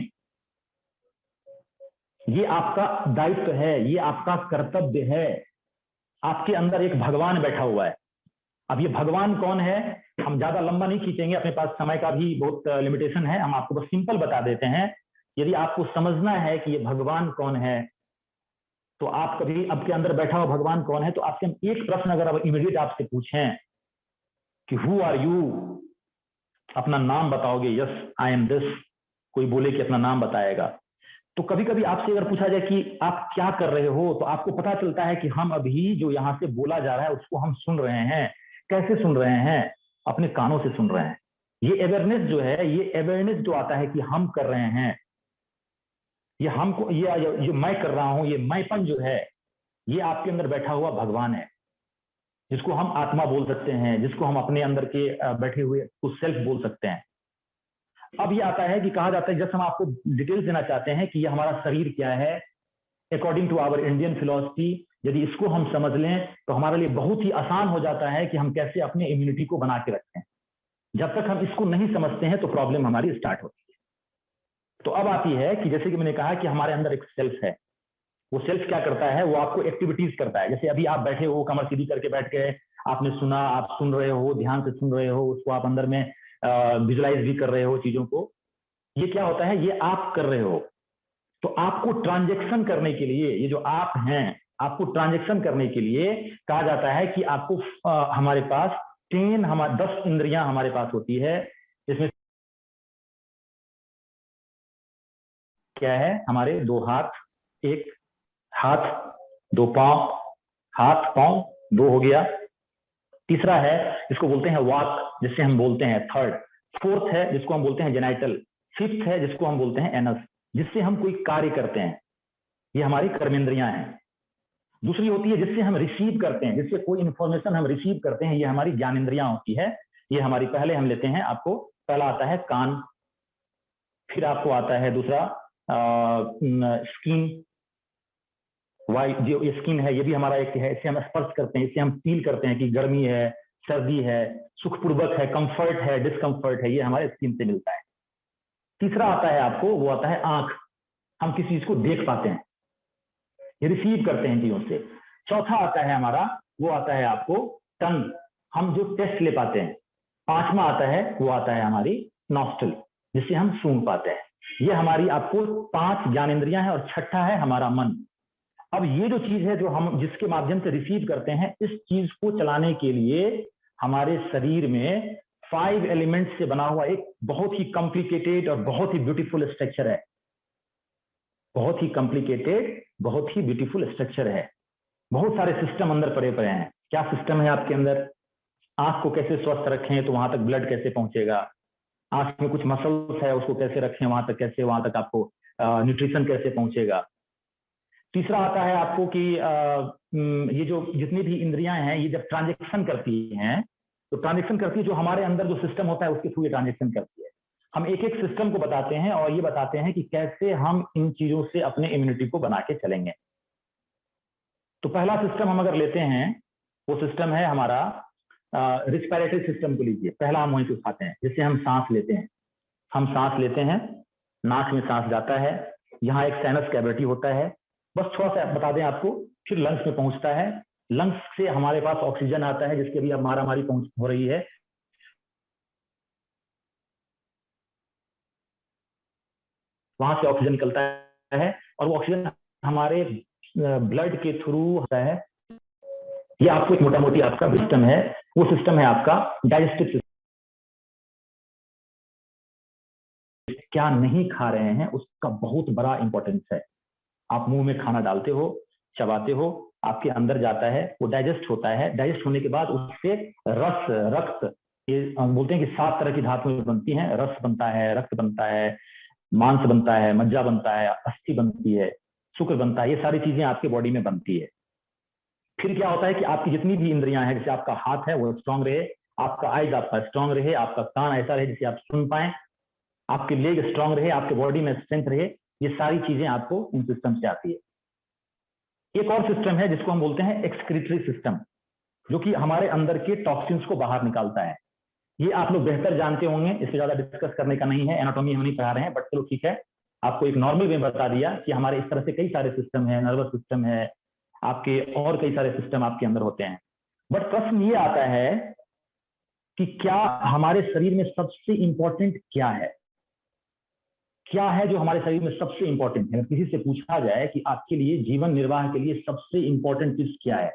ये आपका दायित्व है, ये आपका कर्तव्य है। आपके अंदर एक भगवान बैठा हुआ है। अब ये भगवान कौन है, हम ज्यादा लंबा नहीं खींचेंगे, अपने पास समय का भी बहुत लिमिटेशन है, हम आपको बस सिंपल बता देते हैं। यदि आपको समझना है कि ये भगवान कौन है, तो आप कभी आपके अंदर बैठा हुआ भगवान कौन है, तो आपसे हम एक प्रश्न अगर अब इमीडिएट आपसे पूछें कि हु आर यू, अपना नाम बताओगे, यस आई एम दिस, कोई बोले कि अपना नाम बताएगा। तो कभी कभी आपसे अगर पूछा जाए कि आप क्या कर रहे हो, तो आपको पता चलता है कि हम अभी जो यहाँ से बोला जा रहा है उसको हम सुन रहे हैं। कैसे सुन रहे हैं, अपने कानों से सुन रहे हैं। ये अवेयरनेस जो है, ये अवेयरनेस जो आता है कि हम कर रहे हैं, ये हमको, ये मैं कर रहा हूं, ये मैंपन जो है, ये आपके अंदर बैठा हुआ भगवान है, जिसको हम आत्मा बोल सकते हैं, जिसको हम अपने अंदर के बैठे हुए को सेल्फ बोल सकते हैं। अब ये आता है कि कहा जाता है, जब हम आपको डिटेल्स देना चाहते हैं कि ये हमारा शरीर क्या है, according to our Indian philosophy, यदि इसको हम समझ लें तो हमारे लिए बहुत ही आसान हो जाता है कि हम कैसे अपने इम्यूनिटी को बना के रखें। जब तक हम इसको नहीं समझते हैं तो प्रॉब्लम हमारी स्टार्ट होती है। तो अब आती है कि जैसे कि मैंने कहा कि हमारे अंदर एक सेल्फ है। वो सेल्फ क्या करता है, वो आपको एक्टिविटीज करता है। जैसे अभी आप बैठे हो, कमर सीधी करके बैठ गए, आपने सुना, आप सुन रहे हो, ध्यान से सुन रहे हो, उसको आप अंदर में विजुलाइज भी कर रहे हो चीजों को। ये क्या होता है, ये आप कर रहे हो। तो आपको ट्रांजैक्शन करने के लिए, ये जो आप हैं, आपको ट्रांजैक्शन करने के लिए कहा जाता है कि आपको हमारे पास 10 इंद्रियां हमारे पास होती है। इसमें क्या है, हमारे 2 हाथ, 1 हाथ, 2 पांव, हाथ पांव 2 हो गया। तीसरा है जिसको बोलते हैं वाक, जिससे हम बोलते हैं थर्ड। फोर्थ है जिसको हम बोलते हैं जेनाइटल। फिफ्थ है जिसको हम बोलते हैं एनस, जिससे हम कोई कार्य करते हैं। ये हमारी कर्मेंद्रियां हैं। दूसरी होती है जिससे हम रिसीव करते हैं, जिससे कोई इंफॉर्मेशन हम रिसीव करते हैं, ये हमारी ज्ञानेंद्रियां होती है। ये हमारी, पहले हम लेते हैं, आपको पहला आता है कान, फिर आपको आता है दूसरा स्किन। जो स्किन है, ये भी हमारा एक है, इससे हम स्पर्श करते हैं, इससे हम फील करते हैं कि गर्मी है, सर्दी है, सुखपूर्वक है, कंफर्ट है, डिस्कंफर्ट है, ये हमारे स्किन से मिलता है। तीसरा आता है आपको, वो आता है आंख, हम किसी चीज को देख पाते हैं, ये रिसीव करते हैं चीजों से। चौथा आता है हमारा, वो आता है आपको टंग, हम जो टेस्ट ले पाते हैं। पांचवा आता है, वो आता है हमारी नॉस्ट्रल, जिससे हम सूंघ पाते हैं। ये हमारी आपको 5 ज्ञानेंद्रियां हैं। और छठा है हमारा मन। अब ये जो चीज है जो हम जिसके माध्यम से रिसीव करते हैं, इस चीज को चलाने के लिए हमारे शरीर में 5 एलिमेंट्स से बना हुआ एक बहुत ही कॉम्प्लिकेटेड और बहुत ही ब्यूटीफुल स्ट्रक्चर है। बहुत ही कॉम्प्लिकेटेड, बहुत ही ब्यूटीफुल स्ट्रक्चर है। बहुत सारे सिस्टम अंदर पड़े पड़े हैं। क्या सिस्टम है आपके अंदर? आंख को कैसे स्वस्थ रखें तो वहां तक ब्लड कैसे पहुंचेगा, आंख में कुछ मसल्स है उसको कैसे रखें वहां तक, कैसे वहां तक आपको न्यूट्रिशन कैसे पहुंचेगा। तीसरा आता है आपको कि ये जो जितनी भी इंद्रियां हैं ये जब ट्रांजेक्शन करती हैं तो ट्रांजेक्शन करती है, जो हमारे अंदर जो सिस्टम होता है उसके थ्रू ये ट्रांजेक्शन करती है। हम एक एक सिस्टम को बताते हैं और ये बताते हैं कि कैसे हम इन चीजों से अपने इम्यूनिटी को बना के चलेंगे। तो पहला सिस्टम हम अगर लेते हैं वो सिस्टम है हमारा रिस्पिरेटरी सिस्टम को लीजिए। पहला हम वहीं से उठाते हैं, जिससे हम सांस लेते हैं। हम सांस लेते हैं, नाक में सांस जाता है, यहाँ एक साइनस कैविटी होता है, बस थोड़ा सा बता दें आपको, फिर लंग्स में पहुंचता है। लंग्स से हमारे पास ऑक्सीजन आता है जिसके भी अब मारामारी पहुंच हो रही है। वहां से ऑक्सीजन निकलता है और वो ऑक्सीजन हमारे ब्लड के थ्रू होता है। ये आपको एक मोटा मोटी आपका सिस्टम है, वो सिस्टम है आपका डाइजेस्टिव सिस्टम। क्या नहीं खा रहे हैं उसका बहुत बड़ा इंपॉर्टेंस है। आप मुंह में खाना डालते हो, चबाते हो, आपके अंदर जाता है, वो डाइजेस्ट होता है। डाइजेस्ट होने के बाद उससे रस, रक्त, ये हम बोलते हैं कि 7 तरह की धातुएं बनती हैं। रस बनता है, रक्त बनता है, मांस बनता है, मज्जा बनता है, अस्थि बनती है, शुक्र बनता है। ये सारी चीजें आपके बॉडी में बनती है। फिर क्या होता है कि आपकी जितनी भी इंद्रियां हैं, जैसे आपका हाथ है वो स्ट्रांग रहे, आपका आइज आपका स्ट्रांग रहे, आपका कान ऐसा रहे जिससे आप सुन पाए, आपके लेग स्ट्रांग रहे, आपके बॉडी में स्ट्रेंथ रहे। ये सारी चीजें आपको इन सिस्टम से आती है। एक और सिस्टम है जिसको हम बोलते हैं एक्सक्रीटरी सिस्टम, जो कि हमारे अंदर के टॉक्सिन्स को बाहर निकालता है। ये आप लोग बेहतर जानते होंगे, इससे ज्यादा डिस्कस करने का नहीं है, एनाटॉमी हम नहीं पढ़ा रहे हैं, बट चलो ठीक है, आपको एक नॉर्मल वे बता दिया कि हमारे इस तरह से कई सारे सिस्टम है, नर्वस सिस्टम है, आपके और कई सारे सिस्टम आपके अंदर होते हैं। बट प्रश्न ये आता है कि क्या हमारे शरीर में सबसे इंपॉर्टेंट क्या है? क्या है जो हमारे शरीर में सबसे इंपॉर्टेंट है? किसी से पूछा जाए कि आपके लिए जीवन निर्वाह के लिए सबसे इंपॉर्टेंट चीज क्या है,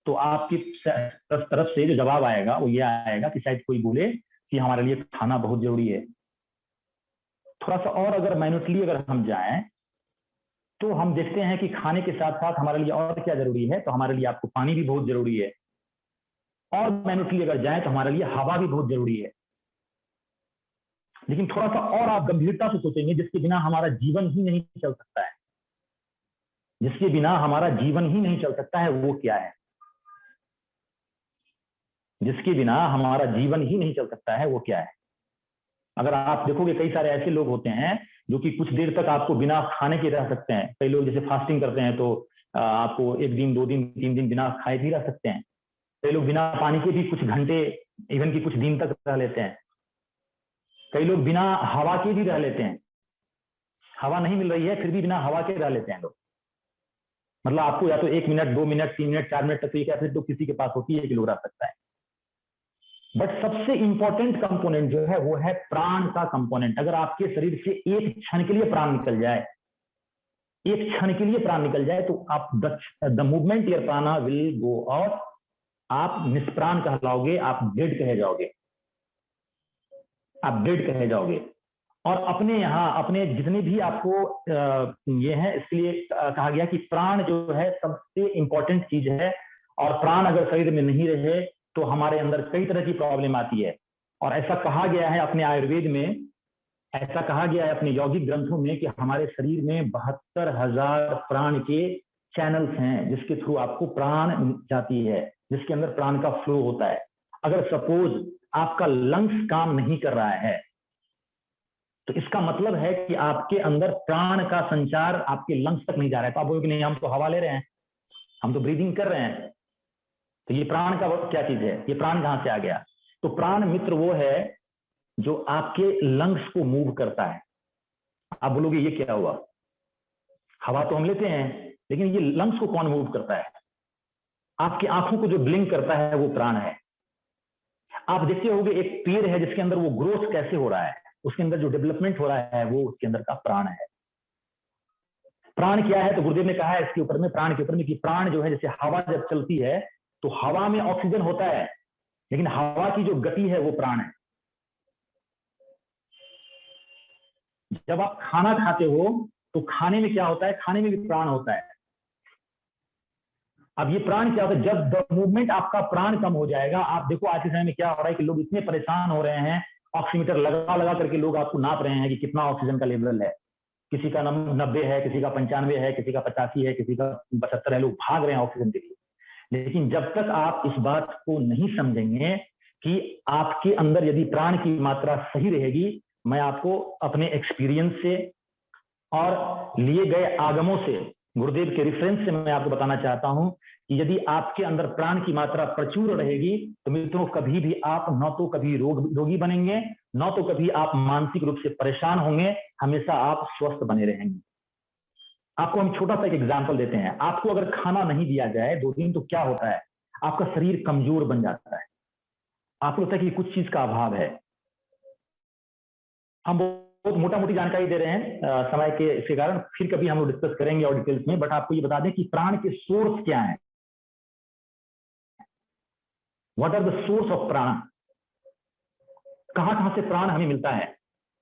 तो आपकी तरफ से जो जवाब आएगा वो ये आएगा कि शायद कोई बोले कि हमारे लिए खाना बहुत जरूरी है। थोड़ा सा और अगर माइन्यूटली अगर हम जाएं तो हम देखते हैं कि खाने के साथ साथ हमारे लिए और क्या जरूरी है। तो हमारे लिए आपको पानी भी बहुत जरूरी है, और माइन्यूटली अगर जाएं तो हमारे लिए हवा भी बहुत जरूरी है। लेकिन थोड़ा सा और आप गंभीरता से सोचेंगे, जिसके बिना हमारा जीवन ही नहीं चल सकता है, जिसके बिना हमारा जीवन ही नहीं चल सकता है, वो क्या है? जिसके बिना हमारा जीवन ही नहीं चल सकता है वो क्या है? अगर आप देखोगे कई सारे ऐसे लोग होते हैं जो कि कुछ देर तक आपको बिना खाने के रह सकते हैं। कई लोग जैसे फास्टिंग करते हैं तो आपको 1 दिन 2 दिन 3 दिन बिना खाए भी रह सकते हैं। कई लोग बिना पानी के भी कुछ घंटे, इवन कि कुछ दिन तक रह लेते हैं। कई लोग बिना हवा के भी रह लेते हैं। हवा नहीं मिल रही है फिर भी बिना हवा के रह लेते हैं लोग। मतलब आपको या तो 1 मिनट 2 मिनट 3 मिनट 4 मिनट तक तो फिर तो किसी के पास होती है कि लोग रह सकता है। बट सबसे इंपॉर्टेंट कंपोनेंट जो है वो है प्राण का कंपोनेंट। अगर आपके शरीर से एक क्षण के लिए प्राण निकल जाए, एक क्षण के लिए प्राण निकल जाए, तो आप द मूवमेंट योर प्राणा विल गो आउट, आप निष्प्राण कहलाओगे, आप डेड कहे जाओगे, आप डेड कहे जाओगे। और अपने यहाँ अपने जितने भी आपको ये है, इसलिए कहा गया कि प्राण जो है सबसे इंपॉर्टेंट चीज है। और प्राण अगर शरीर में नहीं रहे तो हमारे अंदर कई तरह की प्रॉब्लम आती है। और ऐसा कहा गया है अपने आयुर्वेद में, ऐसा कहा गया है अपने यौगिक ग्रंथों में कि हमारे शरीर में 72,000 प्राण के चैनल्स हैं जिसके थ्रू आपको प्राण जाती है, जिसके अंदर प्राण का फ्लो होता है। अगर सपोज आपका लंग्स काम नहीं कर रहा है तो इसका मतलब है कि आपके अंदर प्राण का संचार आपके लंग्स तक नहीं जा रहा है। तो आप बोलोगे नहीं, हम तो हवा ले रहे हैं, हम तो ब्रीदिंग कर रहे हैं, तो ये प्राण का क्या चीज है? ये प्राण कहां से आ गया? तो प्राण मित्र वो है जो आपके लंग्स को मूव करता है। आप बोलोगे ये क्या हुआ? हवा तो हम लेते हैं, लेकिन ये लंग्स को कौन मूव करता है? आपकी आंखों को जो ब्लिंक करता है वो प्राण है। आप देखते होंगे एक पेड़ है जिसके अंदर वो ग्रोथ कैसे हो रहा है, उसके अंदर जो डेवलपमेंट हो रहा है वो उसके अंदर का प्राण है। प्राण क्या है? तो गुरुदेव ने कहा है इसके ऊपर में, प्राण के ऊपर में, कि प्राण जो है जैसे हवा जब चलती है तो हवा में ऑक्सीजन होता है, लेकिन हवा की जो गति है वो प्राण है। जब आप खाना खाते हो तो खाने में क्या होता है, खाने में भी प्राण होता है। अब ये प्राण क्या होता है, जब द मूवमेंट आपका प्राण कम हो जाएगा, आप देखो आज के समय में क्या हो रहा है कि लोग इतने परेशान हो रहे हैं, ऑक्सीमीटर लगा लगा करके लोग आपको नाप रहे हैं कि कितना ऑक्सीजन का लेवल है। किसी का 90 है, किसी का 95 है, किसी का 85 है, किसी का 75 है, लोग भाग रहे हैं ऑक्सीजन के लिए। लेकिन जब तक आप इस बात को नहीं समझेंगे कि आपके अंदर यदि प्राण की मात्रा सही रहेगी, मैं आपको अपने एक्सपीरियंस से और लिए गए आगमों से, गुरुदेव के रेफरेंस से मैं आपको बताना चाहता हूं कि यदि आपके अंदर प्राण की मात्रा प्रचुर रहेगी तो मित्रों कभी भी आप न तो कभी रोगी बनेंगे, न तो कभी आप मानसिक रूप से परेशान होंगे, हमेशा आप स्वस्थ बने रहेंगे। आपको हम छोटा सा एक एग्जाम्पल देते हैं। आपको अगर खाना नहीं दिया जाए 2 दिन तो क्या होता है, आपका शरीर कमजोर बन जाता है, आपको लगता है कि कुछ चीज का अभाव है। हम बहुत मोटा मोटी जानकारी दे रहे हैं समय के कारण, फिर कभी हम लोग डिस्कस करेंगे और डिटेल्स में, बट आपको ये बता दें कि प्राण के सोर्स क्या है, what are the source of prana, कहां कहां से प्राण हमें मिलता है।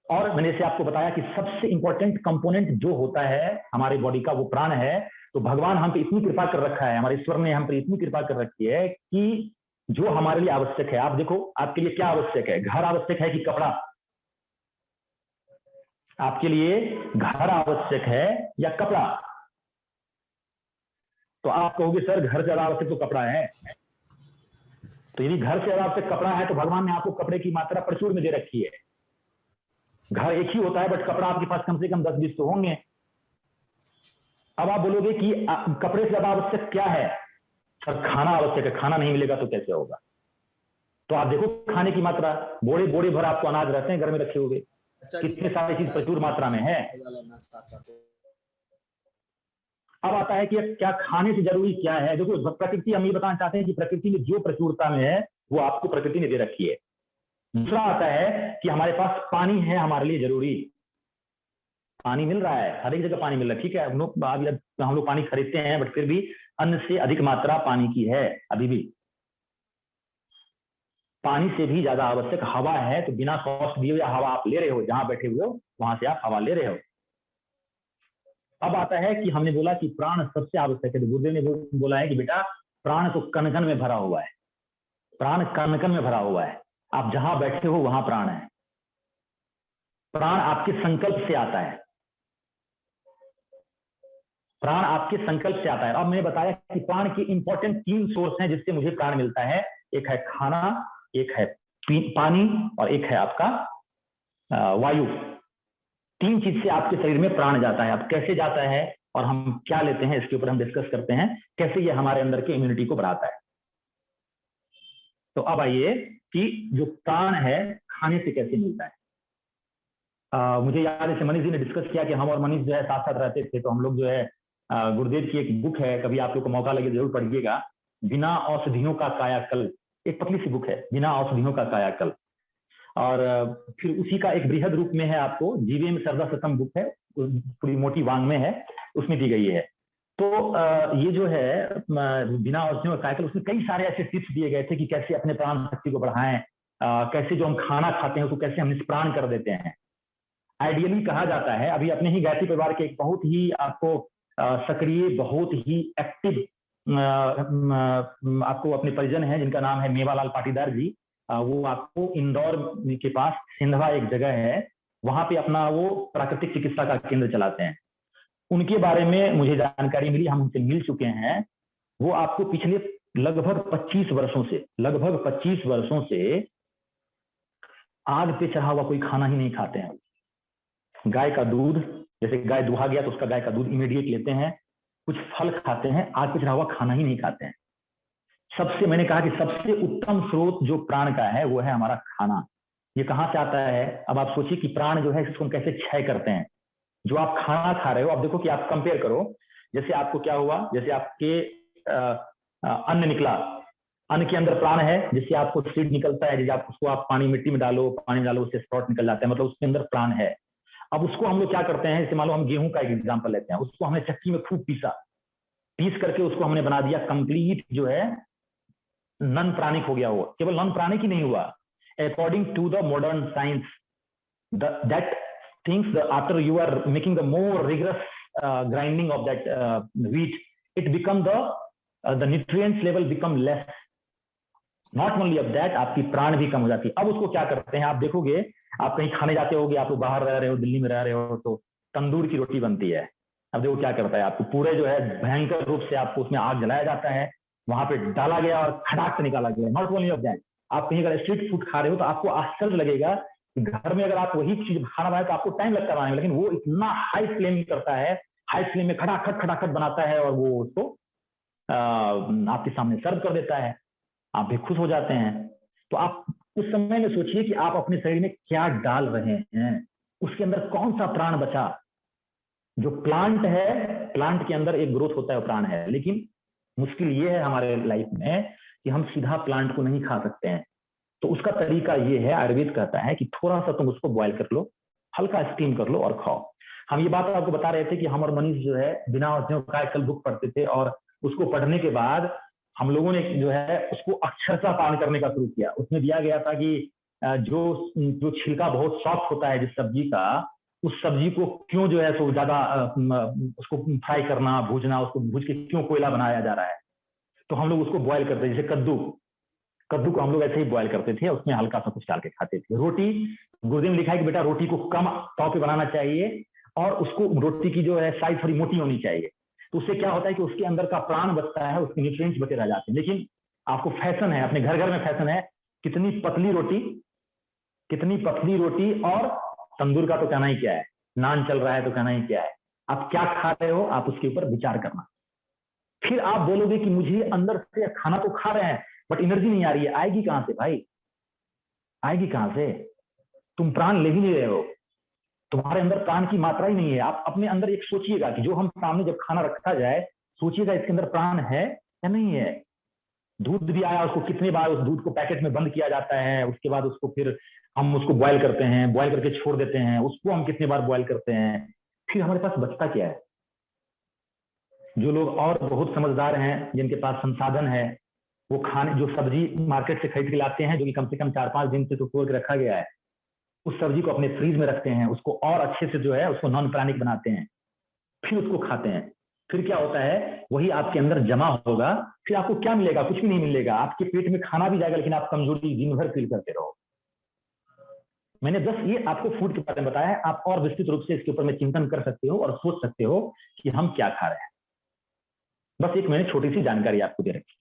और मैंने से आपको बताया कि सबसे इंपॉर्टेंट कंपोनेंट जो होता है हमारे बॉडी का वो प्राण है। तो भगवान हम पे इतनी कृपा कर रखा है, हमारे ईश्वर ने हम पे इतनी कृपा कर रखी है कि जो हमारे लिए आवश्यक है, आप देखो आपके लिए क्या आवश्यक है, घर आवश्यक है कि कपड़ा? आपके लिए घर आवश्यक है या कपड़ा? तो आप कहोगे सर घर से ज्यादा आवश्यक तो कपड़ा है। तो यदि घर से ज्यादा आवश्यक कपड़ा है तो भगवान ने आपको कपड़े की मात्रा प्रचुर में दे रखी है। घर एक ही होता है बट कपड़ा आपके पास कम से कम 10-20 तो होंगे। अब आप बोलोगे कि कपड़े से ज्यादा आवश्यक क्या है? सर खाना आवश्यक है, खाना नहीं मिलेगा तो कैसे होगा? तो आप देखो खाने की मात्रा, बोड़े बोड़े भर आपको अनाज रहते हैं घर में रखे हुए, कितने सारी चीज प्रचुर मात्रा में है। अब आता है कि क्या खाने से जरूरी क्या है। देखो प्रकृति, हम ये बताना चाहते हैं कि प्रकृति में जो प्रचुरता में है वो आपको प्रकृति ने दे रखी है। दूसरा आता है कि हमारे पास पानी है हमारे लिए जरूरी, पानी मिल रहा है, हर एक जगह पानी मिल रहा है, ठीक है। हम लोग पानी खरीदते हैं बट फिर भी अन्न से अधिक मात्रा पानी की है। अभी भी पानी से भी ज्यादा आवश्यक हवा है, तो बिना कॉस्ट दिए हुए हवा आप ले रहे हो, जहां बैठे हुए हो वहां से आप हवा ले रहे हो। अब आता है कि हमने बोला कि प्राण सबसे आवश्यक है, तो गुरुदेव ने बोला है कि बेटा प्राण तो कण कण में भरा हुआ है, प्राण कण कण में भरा हुआ है, आप जहां बैठे हो वहां प्राण है। प्राण आपके संकल्प से आता है, प्राण आपके संकल्प से आता है। अब मैंने बताया कि प्राण के इंपॉर्टेंट 3 सोर्स हैं जिससे मुझे प्राण मिलता है, एक है खाना, एक है पानी और एक है आपका वायु। 3 चीज से आपके शरीर में प्राण जाता है। अब कैसे जाता है और हम क्या लेते हैं इसके ऊपर हम डिस्कस करते हैं, कैसे ये हमारे अंदर के इम्यूनिटी को बढ़ाता है। तो अब आइए कि जो प्राण है खाने से कैसे मिलता है। मुझे याद है मनीष जी ने डिस्कस किया कि हम और मनीष जो है साथ साथ रहते थे, तो हम लोग जो है गुरुदेव की एक बुक है, कभी आप लोग को मौका लगे जरूर पढ़िएगा, बिना औषधियों का कायाकल्प। एक पतली सी बुक है, बिना औषधियों का कायाकल्प। और फिर उसी का एक बृहद रूप में है, आपको जीवेम सरदा सतम बुक है, पूरी मोटी वांग में है, उसमें दी गई है। तो ये जो है बिना औषधियों का कायाकल्प, उसमें कई सारे ऐसे टिप्स दिए गए थे कि कैसे अपने प्राण शक्ति को बढ़ाएं, कैसे जो हम खाना खाते हैं उसको कैसे हम निष्प्राण कर देते हैं। आइडियली कहा जाता है, अभी अपने ही गायत्री परिवार के एक बहुत ही आपको सक्रिय, बहुत ही एक्टिव आपको अपने परिजन हैं जिनका नाम है मेवालाल पाटीदार जी। वो आपको इंदौर के पास सिंधवा एक जगह है, वहां पे अपना वो प्राकृतिक चिकित्सा का केंद्र चलाते हैं। उनके बारे में मुझे जानकारी मिली, हम उनसे मिल चुके हैं। वो आपको पिछले लगभग 25 वर्षों से आग पे चढ़ा हुआ कोई खाना ही नहीं खाते हैं। गाय का दूध, जैसे गाय दुहा गया तो उसका गाय का दूध इमीडिएट लेते हैं, कुछ फल खाते हैं, आग पे चढ़ा हुआ खाना ही नहीं खाते हैं। सबसे, मैंने कहा कि सबसे उत्तम स्रोत जो प्राण का है वो है हमारा खाना। ये कहां से आता है? अब आप सोचिए कि प्राण जो है इसको हम कैसे क्षय करते हैं। जो आप खाना खा रहे हो, आप देखो कि आप कंपेयर करो, जैसे आपको क्या हुआ, जैसे आपके अन्न निकला, अन्न के अंदर प्राण है, जिससे आपको सीड निकलता है, जैसे आप उसको आप मिट्टी में डालो, पानी में डालो, उससे स्प्राउट निकल जाता है, मतलब उसके अंदर प्राण है। अब उसको हम लोग क्या करते हैं, जैसे मान लो हम गेहूं का एक एग्जांपल लेते हैं, उसको हमने चक्की में खूब पीस करके उसको हमने बना दिया कंप्लीट जो है नॉन प्राणिक हो गया, वो केवल नॉन प्राणिक ही नहीं हुआ, according to the modern science that things after you are making the more rigorous grinding of that wheat, it become the nutrients level become less, not only of that आपकी प्राण भी कम हो जाती है। अब उसको क्या करते हैं, आप देखोगे, आप कहीं खाने जाते होगे, आप बाहर रह रहे हो, दिल्ली में रह रहे हो, तो तंदूर की रोटी बनती है। अब देखो क्या करता है, आपको पूरे जो है भयंकर रूप से आपको उसमें आग जलाया जाता है, वहां पे डाला गया और खड़ाक से निकाला गया। नॉट ओनली ऑफ दैट, आप कहीं अगर स्ट्रीट फूड खा रहे हो तो आपको आश्चर्य लगेगा कि घर में अगर आप वही चीज खाना बनाए तो आपको टाइम लगता है बनाने में, लेकिन वो इतना हाई फ्लेम करता है, हाई फ्लेम में खटाखट बनाता है और वो उसको आपके सामने सर्व कर देता है, आप भी खुश हो जाते हैं। तो आप उस समय में सोचिए कि आप अपने शरीर में क्या डाल रहे हैं, उसके अंदर कौन सा प्राण बचा। जो प्लांट है, प्लांट के अंदर एक ग्रोथ होता है, प्राण है, लेकिन मुश्किल ये है हमारे लाइफ में कि हम सीधा प्लांट को नहीं खा सकते हैं। तो उसका तरीका ये है, आयुर्वेद कहता है कि थोड़ा सा तुम उसको बॉयल कर लो, हल्का स्टीम कर लो और खाओ। हम ये बात आपको बता रहे थे कि हम और मनीष जो है बिना अध्ययन का कल बुक पढ़ते थे, और उसको पढ़ने के बाद हम लोगों ने जो है उसको अक्षरशः पान करने का शुरू किया। उसमें दिया गया था कि जो छिलका बहुत सॉफ्ट होता है जिस सब्जी का, उस सब्जी को क्यों जो है सो ज्यादा उसको फ्राई करना, भूजना, उसको भूज के क्यों कोयला बनाया जा रहा है। तो हम लोग उसको बॉयल करते, जैसे कद्दू को हम लोग ऐसे ही बॉयल करते थे, उसमें हल्का सा कुछ डाल के खाते थे। रोटी, गुरुदेव ने लिखा है कि बेटा रोटी को कम तव पे बनाना चाहिए और उसको रोटी की जो है साइज थोड़ी मोटी होनी चाहिए। तो उससे क्या होता है कि उसके अंदर का प्राण बचता है, उसके न्यूट्रिएंट्स बचे रह जाते हैं। लेकिन आपको फैशन है, अपने घर घर में फैशन है, कितनी पतली रोटी, और तंदूर का तो कहना ही क्या है, नान चल रहा है तो कहना ही क्या है। आप क्या खा रहे हो, आप उसके ऊपर विचार करना। फिर आप बोलोगे कि मुझे अंदर से खाना तो खा रहे हैं बट एनर्जी नहीं आ रही है। आएगी कहां से भाई, आएगी कहां से? तुम प्राण ले ही नहीं रहे हो, तुम्हारे अंदर प्राण की मात्रा ही नहीं है। आप अपने अंदर एक सोचिएगा कि जो हम सामने जब खाना रखा जाए, सोचिएगा इसके अंदर प्राण है या नहीं है। दूध भी आया, उसको कितनी बार उस दूध को पैकेट में बंद किया जाता है, उसके बाद उसको फिर हम उसको बॉयल करते हैं, बॉयल करके छोड़ देते हैं, उसको हम कितनी बार बॉयल करते हैं, फिर हमारे पास बचता क्या है? जो लोग और बहुत समझदार हैं, जिनके पास संसाधन है, वो खाने जो सब्जी मार्केट से खरीद के लाते हैं, जो कि कम से कम 4-5 दिन से तो तोड़ के रखा गया है, उस सब्जी को अपने फ्रीज में रखते हैं, उसको और अच्छे से जो है उसको नॉन प्राणिक बनाते हैं, फिर उसको खाते हैं। फिर क्या होता है, वही आपके अंदर जमा होगा, फिर आपको क्या मिलेगा? कुछ भी नहीं मिलेगा। आपके पेट में खाना भी जाएगा, लेकिन आप कमजोरी दिन भर फील करते रहो। मैंने बस ये आपको फूड के बारे में बताया है, आप और विस्तृत रूप से इसके ऊपर में चिंतन कर सकते हो और सोच सकते हो कि हम क्या खा रहे हैं। बस एक मैंने छोटी सी जानकारी आपको दे रखी।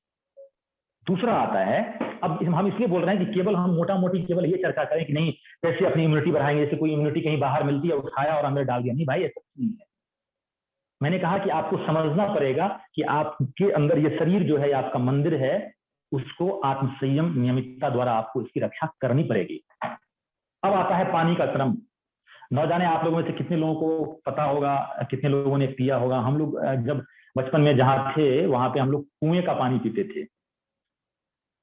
दूसरा आता है, अब हम इसलिए बोल रहे हैं कि केवल हम मोटा मोटी केवल ये चर्चा करें कि नहीं कैसे अपनी इम्यूनिटी बढ़ाएंगे, जैसे कोई इम्यूनिटी कहीं बाहर मिलती है, उठाया और अंदर डाल दिया। नहीं भाई, ऐसा नहीं है। मैंने कहा कि आपको समझना पड़ेगा कि आपके अंदर ये शरीर जो है आपका मंदिर है, उसको आत्मसंयम नियमितता द्वारा आपको इसकी रक्षा करनी पड़ेगी। अब आता है पानी का क्रम। न जाने आप लोगों में से कितने लोगों को पता होगा, कितने लोगों ने पिया होगा। हम लोग जब बचपन में जहाँ थे वहां पे हम लोग कुएं का पानी पीते थे,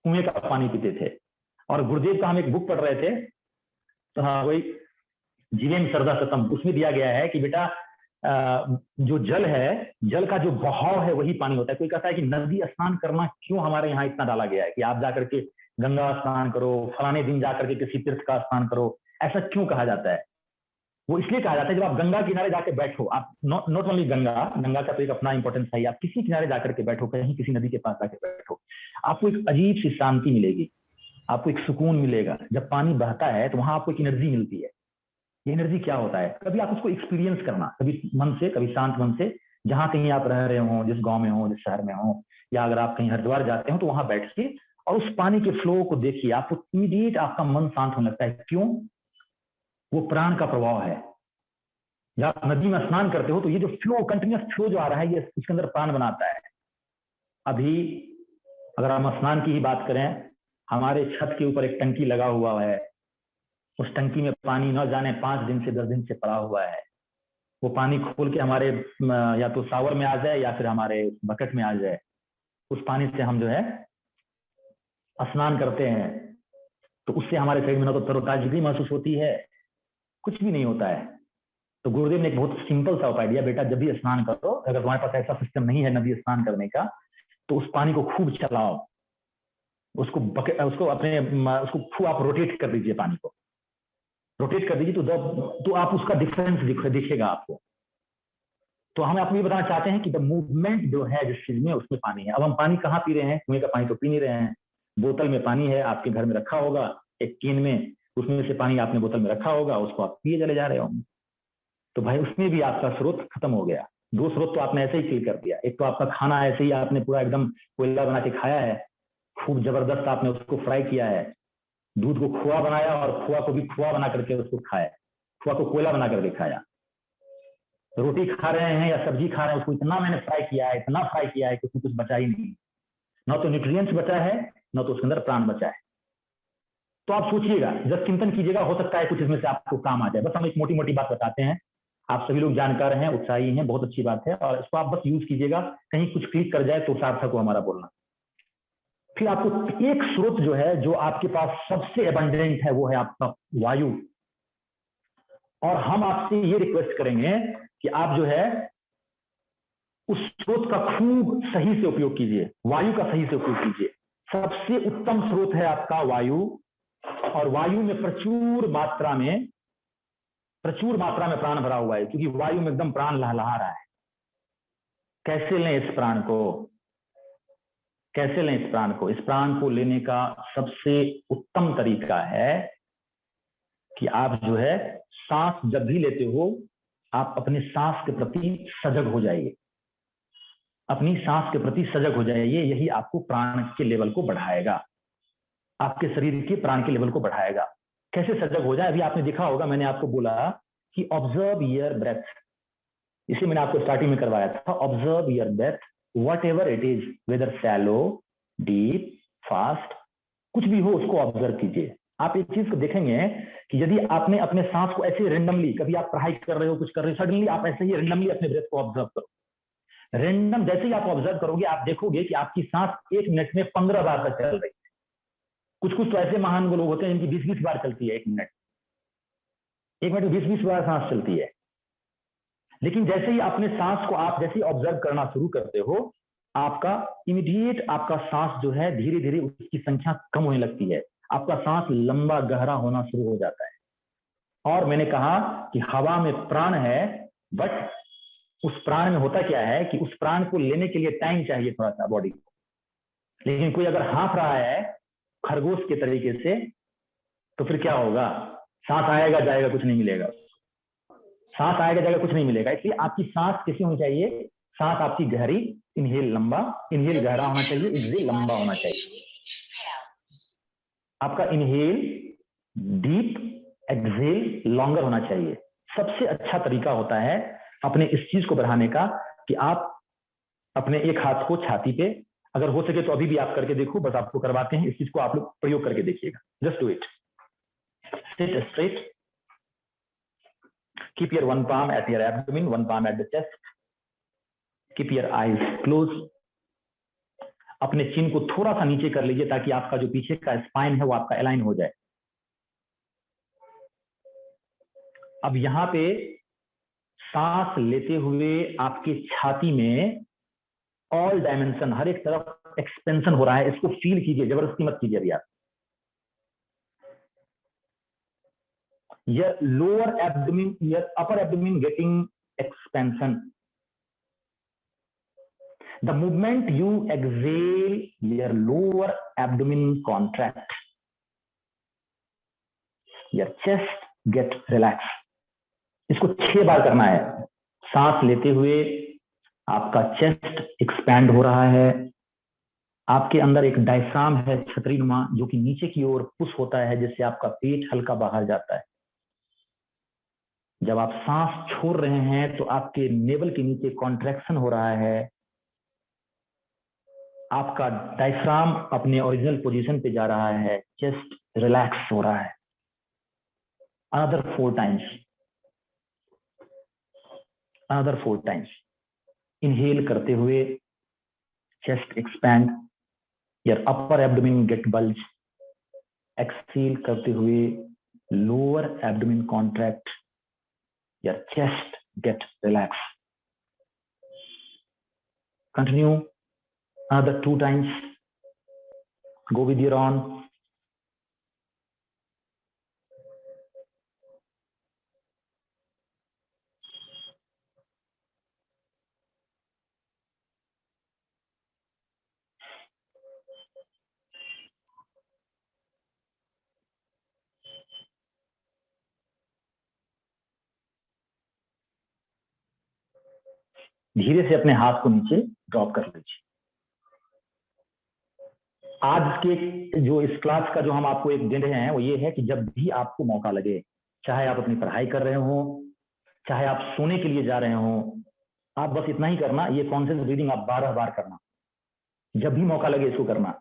कुएं का पानी पीते थे। और गुरुदेव का हम एक बुक पढ़ रहे थे, तो हाँ वही जीवन सरदा सतम, उसमें दिया गया है कि बेटा जो जल है, जल का जो बहाव है वही पानी होता है। कोई कहता है कि नदी स्नान करना क्यों हमारे यहाँ इतना डाला गया है कि आप जाकर के गंगा स्नान करो, फलाने दिन जाकर के किसी तीर्थ का स्नान करो, ऐसा क्यों कहा जाता है? वो इसलिए कहा जाता है जब आप गंगा किनारे जाकर बैठो, आप नॉट ओनली गंगा का तो एक अपना इंपॉर्टेंस है, आप किसी किनारे जाकर के बैठो, कहीं किसी नदी के पास जाकर बैठो, आपको एक अजीब सी शांति मिलेगी, आपको एक सुकून मिलेगा। जब पानी बहता है तो वहां आपको एक एनर्जी मिलती है। ये एनर्जी क्या होता है, कभी आप उसको एक्सपीरियंस करना, कभी मन से, कभी शांत मन से, जहां कहीं आप रह रहे हो, जिस गांव में हो, जिस शहर में हो, या अगर आप कहीं हरिद्वार जाते हो तो वहां बैठिए और उस पानी के फ्लो को देखिए, आपको इमीडिएट आपका मन शांत होने लगता है। क्यों? वो प्राण का प्रभाव है। जब आप नदी में स्नान करते हो तो ये जो फ्लो, कंटिन्यूस फ्लो जो आ रहा है, ये इसके अंदर प्राण बनाता है। अभी अगर हम स्नान की ही बात करें, हमारे छत के ऊपर एक टंकी लगा हुआ है, उस टंकी में पानी न जाने 5 दिन से 10 दिन से पड़ा हुआ है। वो पानी खोल के हमारे या तो शावर में आ जाए या फिर हमारे बकेट में आ जाए, उस पानी से हम जो है स्नान करते हैं, तो उससे हमारे शरीर में ना तो तरोताजगी महसूस होती है, कुछ भी नहीं होता है। तो गुरुदेव ने एक बहुत सिंपल सा उपाय दिया, बेटा जब भी स्नान करो, अगर तुम्हारे पास ऐसा सिस्टम नहीं है नदी स्नान करने का, तो उस पानी को खूब चलाओ, उसको उसको आप रोटेट कर दीजिए, पानी को रोटेट कर दीजिए, तो आप उसका डिफरेंस दिखेगा आपको। तो हम आपको ये बताना चाहते हैं कि द मूवमेंट जो है जिस चीज में, उसमें पानी है। अब हम पानी कहाँ पी रहे हैं? कुएं का पानी तो पी नहीं रहे हैं। बोतल में पानी है, आपके घर में रखा होगा एक कैन में, उसमें से पानी आपने बोतल में रखा होगा, उसको आप पिए चले जा रहे होंगे। तो भाई उसमें भी आपका स्रोत खत्म हो गया। दो स्रोत तो आपने ऐसे ही फिल कर दिया। एक तो आपका खाना ऐसे ही आपने पूरा एकदम कोयला बना के खाया है, खूब जबरदस्त आपने उसको फ्राई किया है, दूध को खोआ बनाया और खोआ को भी खोआ बना करके उसको खाया, खोआ को कोयला बना करके खाया। रोटी खा रहे हैं या सब्जी खा रहे हैं, उसको इतना मैंने फ्राई किया है, इतना फ्राई किया है कि उसमें कुछ बचा ही नहीं, ना तो न्यूट्रिएंट्स बचा है, ना तो उसके अंदर प्राण बचा है। तो आप सोचिएगा, जब चिंतन कीजिएगा, हो सकता है कुछ इसमें से आपको काम आ जाए। बस हम एक मोटी मोटी बात बताते हैं, आप सभी लोग जानकार हैं, उत्साही हैं, बहुत अच्छी बात है, और इसको आप बस यूज कीजिएगा। कहीं कुछ क्लिक कर जाए तो सार्थक हो हमारा बोलना। फिर आपको एक स्रोत जो है, जो आपके पास सबसे एबंडेंट है, वो है आपका वायु। और हम आपसे ये रिक्वेस्ट करेंगे कि आप जो है उस स्रोत का खूब सही से उपयोग कीजिए, वायु का सही से उपयोग कीजिए। सबसे उत्तम स्रोत है आपका वायु, और वायु में प्रचुर मात्रा में प्राण भरा हुआ है, क्योंकि वायु में एकदम प्राण लहलहा रहा है। कैसे लें इस प्राण को? कैसे लें इस प्राण को? इस प्राण को लेने का सबसे उत्तम तरीका है कि आप जो है सांस जब भी लेते हो, आप अपने सांस के प्रति सजग हो जाइए, अपनी सांस के प्रति सजग हो जाइए। यही आपको प्राण के लेवल को बढ़ाएगा, आपके शरीर के प्राण के लेवल को बढ़ाएगा। कैसे सजग हो जाए? अभी आपने देखा होगा, मैंने आपको बोला कि ऑब्जर्व योर ब्रेथ, इसे मैंने आपको स्टार्टिंग में करवाया था। Observe your breath, whatever it is, whether shallow, deep, fast, कुछ भी हो उसको ऑब्जर्व कीजिए। आप एक चीज को देखेंगे कि यदि आपने अपने सांस को ऐसे रेंडमली, कभी आप पढ़ाई कर रहे हो, कुछ कर रहे हो, सडनली आप ऐसे ही रेंडमली अपने ब्रेथ को ऑब्जर्व करो। रेंडम जैसे ही आप ऑब्जर्व करोगे, आप देखोगे कि आपकी सांस 1 मिनट में 15 बार तक चल रही है। कुछ कुछ तो ऐसे महान लोग होते हैं जिनकी 20-20 बार चलती है 1 मिनट में 20-20 बार सांस चलती है। लेकिन जैसे ही अपने सांस को आप जैसे ही ऑब्जर्व करना शुरू करते हो, आपका इमीडिएट आपका सांस जो है धीरे धीरे उसकी संख्या कम होने लगती है, आपका सांस लंबा गहरा होना शुरू हो जाता है। और मैंने कहा कि हवा में प्राण है, बट उस प्राण में होता क्या है कि उस प्राण को लेने के लिए टाइम चाहिए थोड़ा सा बॉडी को। लेकिन कोई अगर हाँफ रहा है खरगोश के तरीके से, तो फिर क्या होगा? सांस आएगा जाएगा, कुछ नहीं मिलेगा, सांस आएगा जाएगा, कुछ नहीं मिलेगा। इसलिए आपकी सांस कैसी होनी चाहिए? सांस आपकी गहरी, इनहेल लंबा, इनहेल गहरा होना चाहिए, एक्सहेल लंबा होना चाहिए। आपका इनहेल डीप, एक्सहेल लॉन्गर होना चाहिए। सबसे अच्छा तरीका होता है अपने इस चीज को बढ़ाने का कि आप अपने एक हाथ को छाती पे, अगर हो सके तो अभी भी आप करके देखो, बस आपको करवाते हैं, इस चीज को आप लोग प्रयोग करके देखिएगा। Just do it, seat straight, keep your one palm at your abdomen, one palm at the chest, keep your eyes closed। अपने चिन को थोड़ा सा नीचे कर लीजिए ताकि आपका जो पीछे का स्पाइन है वो आपका अलाइन हो जाए। अब यहां पे सांस लेते हुए आपकी छाती में ऑल डायमेंशन, हर एक तरफ एक्सपेंशन हो रहा है, इसको फील कीजिए, जबरदस्ती मत कीजिए अभी आप। Your lower abdomen, your upper abdomen getting expansion. The moment you exhale, your lower abdomen contracts. Your chest get relaxed. इसको 6 बार करना है। सांस लेते हुए आपका चेस्ट एक्सपैंड हो रहा है, आपके अंदर एक डायफ्राम है छतरीनुमा, जो कि नीचे की ओर पुश होता है, जिससे आपका पेट हल्का बाहर जाता है। जब आप सांस छोड़ रहे हैं तो आपके नेवल के नीचे कॉन्ट्रैक्शन हो रहा है, आपका डायफ्राम अपने ओरिजिनल पोजीशन पे जा रहा है, चेस्ट रिलैक्स हो रहा है। Another 4 times, another 4 times. Inhale करते हुए chest expand, your upper abdomen get bulge. Exhale करते हुए lower abdomen contract, your chest get relaxed. Continue another 2 times. Go with your on. धीरे से अपने हाथ को नीचे ड्रॉप कर लीजिए। आज के जो इस क्लास का जो हम आपको एक दे रहे हैं वो ये है कि जब भी आपको मौका लगे, चाहे आप अपनी पढ़ाई कर रहे हो, चाहे आप सोने के लिए जा रहे हो, आप बस इतना ही करना, ये कॉन्शियस ब्रीदिंग आप 12 बार करना। जब भी मौका लगे इसको करना।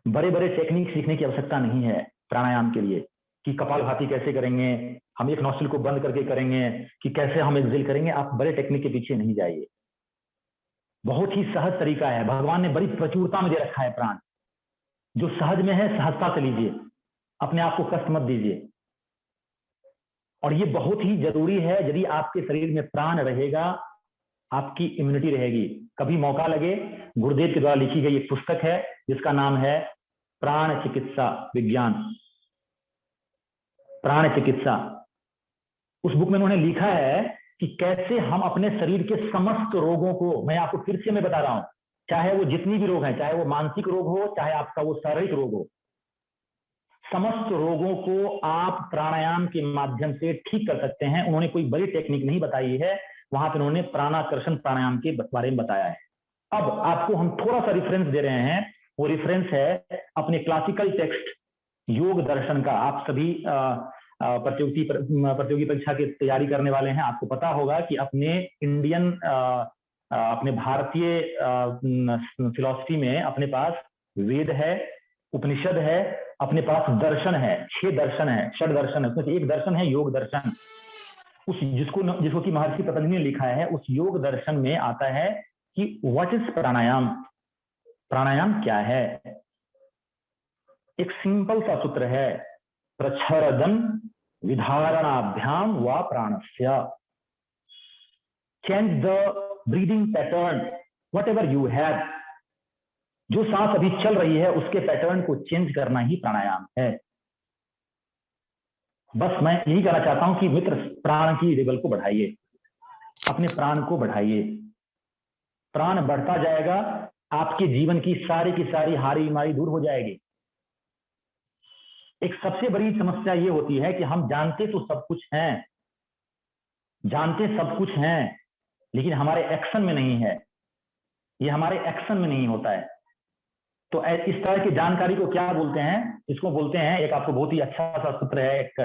बड़े बड़े टेक्निक सीखने की आवश्यकता नहीं है प्राणायाम के लिए, कि कपालभाति कैसे करेंगे, हम एक नोस्ट्रिल को बंद करके करेंगे, कि कैसे हम एक्सेल करेंगे। आप बड़े टेक्निक के पीछे नहीं जाइए। बहुत ही सहज तरीका है, भगवान ने बड़ी प्रचुरता में दे रखा है प्राण। जो सहज में है सहजता से लीजिए, अपने आप को कष्ट मत दीजिए। और ये बहुत ही जरूरी है, यदि आपके शरीर में प्राण रहेगा आपकी इम्यूनिटी रहेगी। कभी मौका लगे, गुरुदेव के द्वारा लिखी गई एक पुस्तक है जिसका नाम है प्राण चिकित्सा विज्ञान, प्राण चिकित्सा। उस बुक में उन्होंने लिखा है कि कैसे हम अपने शरीर के समस्त रोगों को, मैं आपको फिर से मैं बता रहा हूं, चाहे वो जितनी भी रोग हैं, चाहे वो मानसिक रोग हो, चाहे आपका वो शारीरिक रोग हो, समस्त रोगों को आप प्राणायाम के माध्यम से ठीक कर सकते हैं। उन्होंने कोई बड़ी टेक्निक नहीं बताई है, वहां पर उन्होंने प्राणाकर्षण प्राणायाम के बारे में बताया है। अब आपको हम थोड़ा सा रिफरेंस दे रहे हैं, वो रिफरेंस है अपने क्लासिकल टेक्स्ट योग दर्शन का। आप सभी प्रतियोगी परीक्षा की तैयारी करने वाले हैं, आपको पता होगा कि अपने इंडियन अपने भारतीय फिलॉसफी में अपने पास वेद है, उपनिषद है, अपने पास दर्शन है, 6 दर्शन है, 6 दर्शन है। उसमें एक दर्शन है योग दर्शन, उस जिसको कि महर्षि पतंजलि ने लिखा है। उस योग दर्शन में आता है कि व्हाट इज प्राणायाम, प्राणायाम क्या है। एक सिंपल सा सूत्र है, प्रच्छरदन विधारणाभ्याम व प्राणस्य। Change the breathing pattern whatever you have. जो सांस अभी चल रही है उसके पैटर्न को चेंज करना ही प्राणायाम है। बस मैं यही कहना चाहता हूं कि मित्र, प्राण की लेवल को बढ़ाइए, अपने प्राण को बढ़ाइए। प्राण बढ़ता जाएगा, आपके जीवन की सारी हारी बीमारी दूर हो जाएगी। एक सबसे बड़ी समस्या ये होती है कि हम जानते तो सब कुछ हैं, जानते सब कुछ हैं, लेकिन हमारे एक्शन में नहीं है। ये हमारे एक्शन में नहीं होता है। तो इस तरह की जानकारी को क्या बोलते हैं? इसको बोलते हैं, एक आपको बहुत ही अच्छा सा सूत्र है एक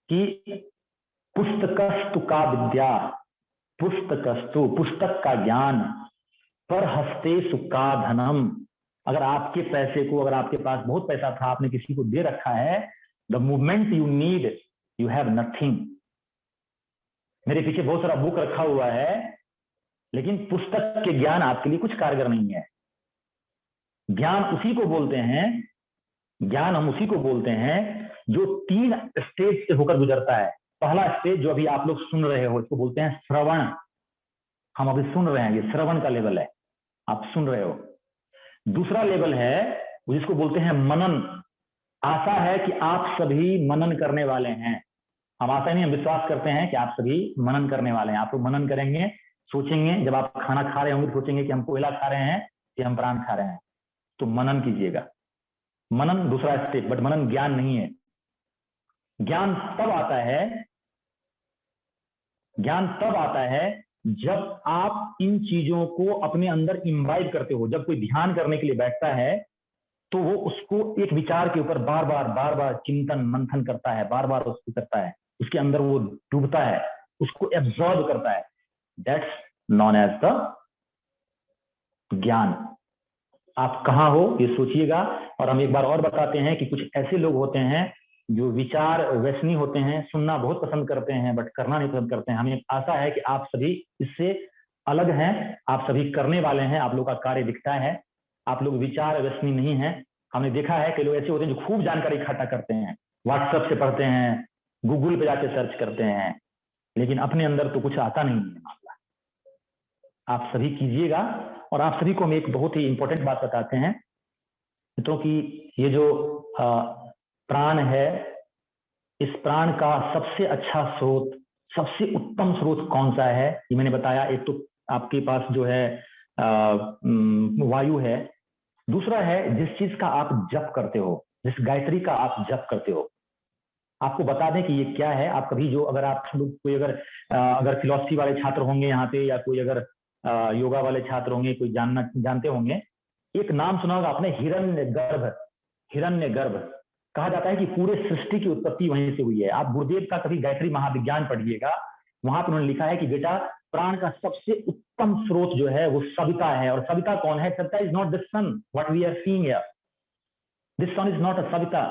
कि पुस्तकस्तु का विद्या, पुस्तकस्तु पुस्तक का ज्ञान, पर हस्तेषु का धनम। अगर आपके पैसे को, अगर आपके पास बहुत पैसा था, आपने किसी को दे रखा है, the moment you need you have nothing. मेरे पीछे बहुत सारा बुक रखा हुआ है, लेकिन पुस्तक के ज्ञान आपके लिए कुछ कारगर नहीं है। ज्ञान उसी को बोलते हैं, ज्ञान हम उसी को बोलते हैं जो 3 स्टेज से होकर गुजरता है। पहला स्टेज जो अभी आप लोग सुन रहे हो, इसको बोलते हैं श्रवण। हम अभी सुन रहे हैं, ये श्रवण का लेवल है, आप सुन रहे हो। दूसरा लेवल है जिसको बोलते हैं मनन। आशा है कि आप सभी मनन करने वाले हैं। हम आशा नहीं, हम विश्वास करते हैं कि आप सभी मनन करने वाले हैं। आप लोग मनन करेंगे, सोचेंगे, जब आप खाना खा रहे होंगे सोचेंगे कि हम कोयला खा रहे हैं कि हम प्राण खा रहे हैं। तो मनन कीजिएगा। मनन दूसरा स्टेप, बट मनन ज्ञान नहीं है। ज्ञान तब आता है, ज्ञान तब आता है जब आप इन चीजों को अपने अंदर इम्बाइब करते हो। जब कोई ध्यान करने के लिए बैठता है तो वो उसको एक विचार के ऊपर बार बार चिंतन मंथन करता है, बार बार उसको करता है, उसके अंदर वो डूबता है, उसको एब्जॉर्ब करता है। दैट्स नॉन एज द ज्ञान। आप कहां हो ये सोचिएगा। और हम एक बार और बताते हैं कि कुछ ऐसे लोग होते हैं जो विचार व्यसनी होते हैं, सुनना बहुत पसंद करते हैं बट करना नहीं पसंद करते हैं। हमें आशा है कि आप सभी इससे अलग हैं, आप सभी करने वाले हैं, आप लोग का कार्य दिखता है, आप लोग विचार व्यसनी नहीं हैं। हमने देखा है कि लोग ऐसे होते हैं जो खूब जानकारी इकट्ठा करते हैं, व्हाट्सएप से पढ़ते हैं, गूगल पे जाके सर्च करते हैं, लेकिन अपने अंदर तो कुछ आता नहीं है मामला। आप सभी कीजिएगा और आप सभी को हम एक बहुत ही इंपॉर्टेंट बात बताते हैं मित्रों कि ये जो प्राण है, इस प्राण का सबसे अच्छा स्रोत, सबसे उत्तम स्रोत कौन सा है, ये मैंने बताया। एक तो आपके पास जो है वायु है, दूसरा है जिस चीज का आप जप करते हो, जिस गायत्री का आप जप करते हो। आपको बता दें कि ये क्या है। आप कभी जो अगर आप कोई अगर फिलॉसफी वाले छात्र होंगे यहाँ पे, या कोई अगर योगा वाले छात्र होंगे, कोई जानते होंगे, एक नाम सुना होगा आपने, हिरण्यगर्भ। हिरण्यगर्भ कहा जाता है कि पूरे सृष्टि की उत्पत्ति वहीं से हुई है। आप गुरुदेव का कभी गायत्री महाविज्ञान पढ़िएगा, वहां पर उन्होंने लिखा है कि बेटा प्राण का सबसे उत्तम स्रोत जो है वो सविता है। और सविता कौन है? Savita is not the sun what we are seeing here, this sun is not a Savita.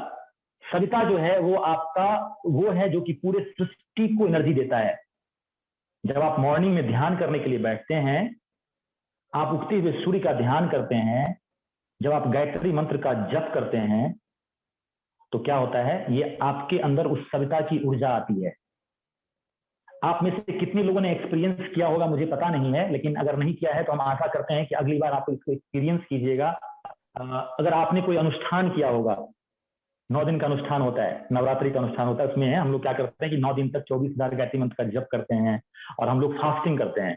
Savita जो है वो आपका वो है जो कि पूरे सृष्टि को एनर्जी देता है। जब आप मॉर्निंग में ध्यान करने के लिए बैठते हैं, आप उगते हुए सूर्य का ध्यान करते हैं, जब आप गायत्री मंत्र का जप करते हैं, तो क्या होता है, ये आपके अंदर उस सविता की ऊर्जा आती है। आप में से कितने लोगों ने एक्सपीरियंस किया होगा मुझे पता नहीं है, लेकिन अगर नहीं किया है तो हम आशा करते हैं कि अगली बार आप इसको एक्सपीरियंस कीजिएगा। अगर आपने कोई अनुष्ठान किया होगा, 9 दिन का अनुष्ठान होता है, नवरात्रि का अनुष्ठान होता है, उसमें हम लोग क्या करते हैं कि 9 दिन तक 24,000 गायत्री मंत्र का जप करते हैं और हम लोग फास्टिंग करते हैं।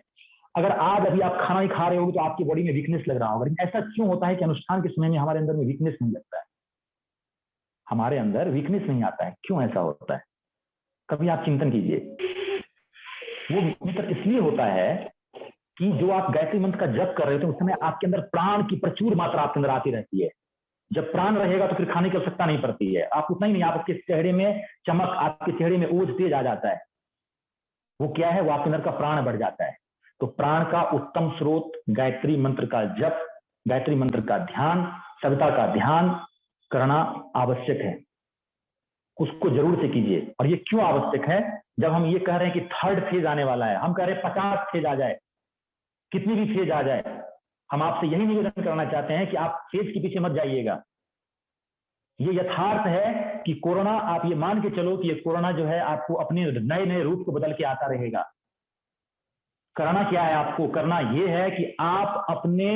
अगर आज अभी आप खाना ही खा रहे हो तो आपकी बॉडी में वीकनेस लग रहा होगा, लेकिन ऐसा क्यों होता है कि अनुष्ठान के समय में हमारे अंदर में वीकनेस नहीं लगता है, हमारे अंदर वीकनेस नहीं आता है? क्यों ऐसा होता है? कभी आप चिंतन कीजिए। वो वीकनेस इसलिए होता है कि जो आप गायत्री मंत्र का जप कर रहे हो तो उस समय आपके अंदर प्राण की प्रचुर मात्रा आपके अंदर आती रहती है। जब प्राण रहेगा तो फिर खाने की आवश्यकता नहीं पड़ती है। आप उतना ही नहीं, आपके चेहरे में चमक, आपके चेहरे में ओज तेज आ जाता है। वो क्या है? वो आपके अंदर का प्राण बढ़ जाता है। तो प्राण का उत्तम स्रोत गायत्री मंत्र का जप, गायत्री मंत्र का ध्यान, सविता का ध्यान करना आवश्यक है। उसको जरूर से कीजिए। और ये क्यों आवश्यक है? जब हम ये कह रहे हैं कि 3rd फेज आने वाला है, हम कह रहे हैं 50 फेज आ जाए, कितनी भी फेज आ जाए, हम आपसे यही निवेदन करना चाहते हैं कि आप फेज के पीछे मत जाइएगा। ये यथार्थ है कि कोरोना, आप ये मान के चलो कि ये कोरोना जो है आपको अपने नए नए रूप को बदल के आता रहेगा। करना क्या है आपको? करना ये है कि आप अपने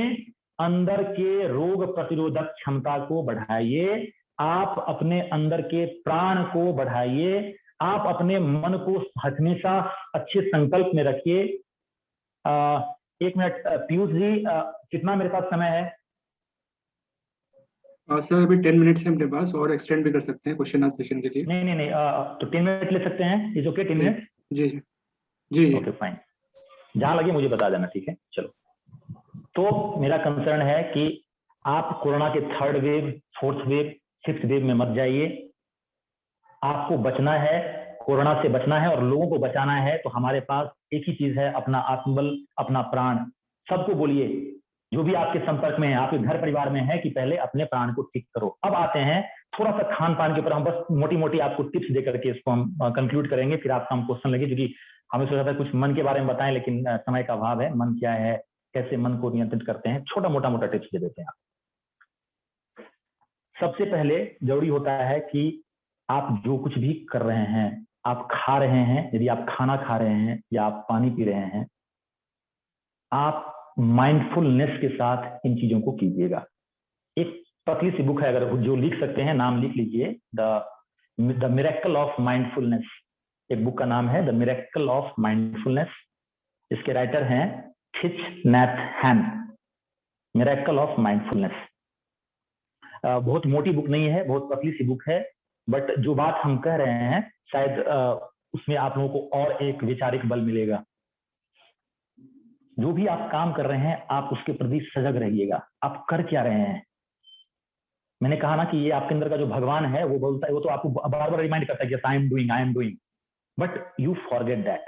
अंदर के रोग प्रतिरोधक क्षमता को बढ़ाइए, आप अपने अंदर के प्राण को बढ़ाइए, आप अपने मन को हमेशा अच्छे संकल्प में रखिए। 1 मिनट पीयूष जी, कितना मेरे पास समय है? सर अभी 10 मिनट है मेरे पास, और एक्सटेंड भी कर सकते हैं क्वेश्चन आंसर सेशन के लिए। नहीं, तो 10 मिनट ले सकते हैं? Is okay 10 minute? जी जी जी जी ओके फाइन, जहां लगे मुझे बता देना, ठीक है? चलो, तो मेरा कंसर्न है कि आप कोरोना के 3rd wave, 4th wave, 5th wave में मत जाइए। आपको बचना है, कोरोना से बचना है और लोगों को बचाना है। तो हमारे पास एक ही चीज है, अपना आत्मबल, अपना प्राण। सबको बोलिए, जो भी आपके संपर्क में है, आपके घर परिवार में है, कि पहले अपने प्राण को ठीक करो। अब आते हैं थोड़ा सा खान पान के ऊपर, हम बस मोटी मोटी आपको टिप्स दे करके इसको हम कंक्लूड करेंगे, फिर आपका हम क्वेश्चन लगे, क्योंकि हमें सोचा था कुछ मन के बारे में बताएं, लेकिन समय का अभाव है। मन क्या है, कैसे मन को नियंत्रित करते हैं, छोटा मोटा टिप्स दे देते हैं। सबसे पहले जरूरी होता है कि आप जो कुछ भी कर रहे हैं, आप खा रहे हैं, यदि आप खाना खा रहे हैं या आप पानी पी रहे हैं, आप माइंडफुलनेस के साथ इन चीजों को कीजिएगा। एक पतली सी बुक है, अगर जो लिख सकते हैं नाम लिख लीजिए, द मिरेकल ऑफ माइंडफुलनेस। एक बुक का नाम है द मिरेकल ऑफ माइंडफुलनेस। इसके राइटर हैं थिच नैथ हैन। मिरेकल ऑफ माइंडफुलनेस बहुत मोटी बुक नहीं है, बहुत पतली सी बुक है, बट जो बात हम कह रहे हैं शायद उसमें आप लोगों को और एक वैचारिक बल मिलेगा। जो भी आप काम कर रहे हैं, आप उसके प्रति सजग रहिएगा। आप कर क्या रहे हैं? मैंने कहा ना कि ये आपके अंदर का जो भगवान है वो बोलता है, वो तो आपको बार बार रिमाइंड करता है कि I am doing, but you forget that.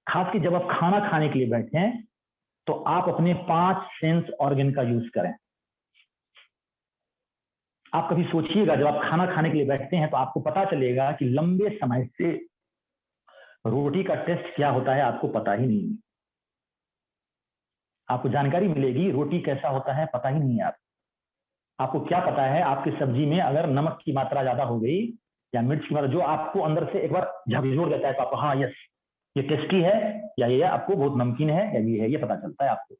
खास कि जब आप खाना खाने के लिए बैठे हैं तो आप अपने 5 सेंस ऑर्गन का यूज करें। आप कभी सोचिएगा, जब आप खाना खाने के लिए बैठते हैं तो आपको पता चलेगा कि लंबे समय से रोटी का टेस्ट क्या होता है आपको पता ही नहीं है। आपको जानकारी मिलेगी रोटी कैसा होता है पता ही नहीं है। आपको क्या पता है, आपकी सब्जी में अगर नमक की मात्रा ज्यादा हो गई या मिर्च की मात्रा, जो आपको अंदर से एक बार झकझोर देता है तो आपको हाँ यस ये टेस्टी है, या ये आपको बहुत नमकीन है, या ये है, ये पता चलता है आपको।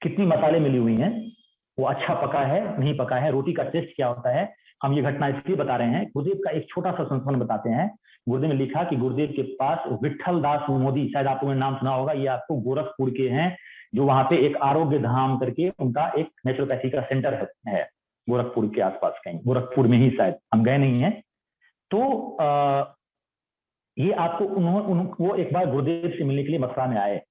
कितनी मसाले मिली हुई हैं, वो अच्छा पका है नहीं पका है, रोटी का टेस्ट क्या होता है। हम ये घटना इसलिए बता रहे हैं, गुरुदेव का एक छोटा सा संस्मरण बताते हैं। गुरुदेव ने लिखा कि गुरुदेव के पास विट्ठल दास मोदी, शायद आपको नाम सुना होगा, ये आपको गोरखपुर के हैं, जो वहां पे एक आरोग्य धाम करके उनका एक नेचुरोपैथी का सेंटर है गोरखपुर के आसपास, कहीं गोरखपुर में ही, शायद हम गए नहीं है। तो ये आपको वो एक बार गुरुदेव से मिलने के लिए मथुरा में आए,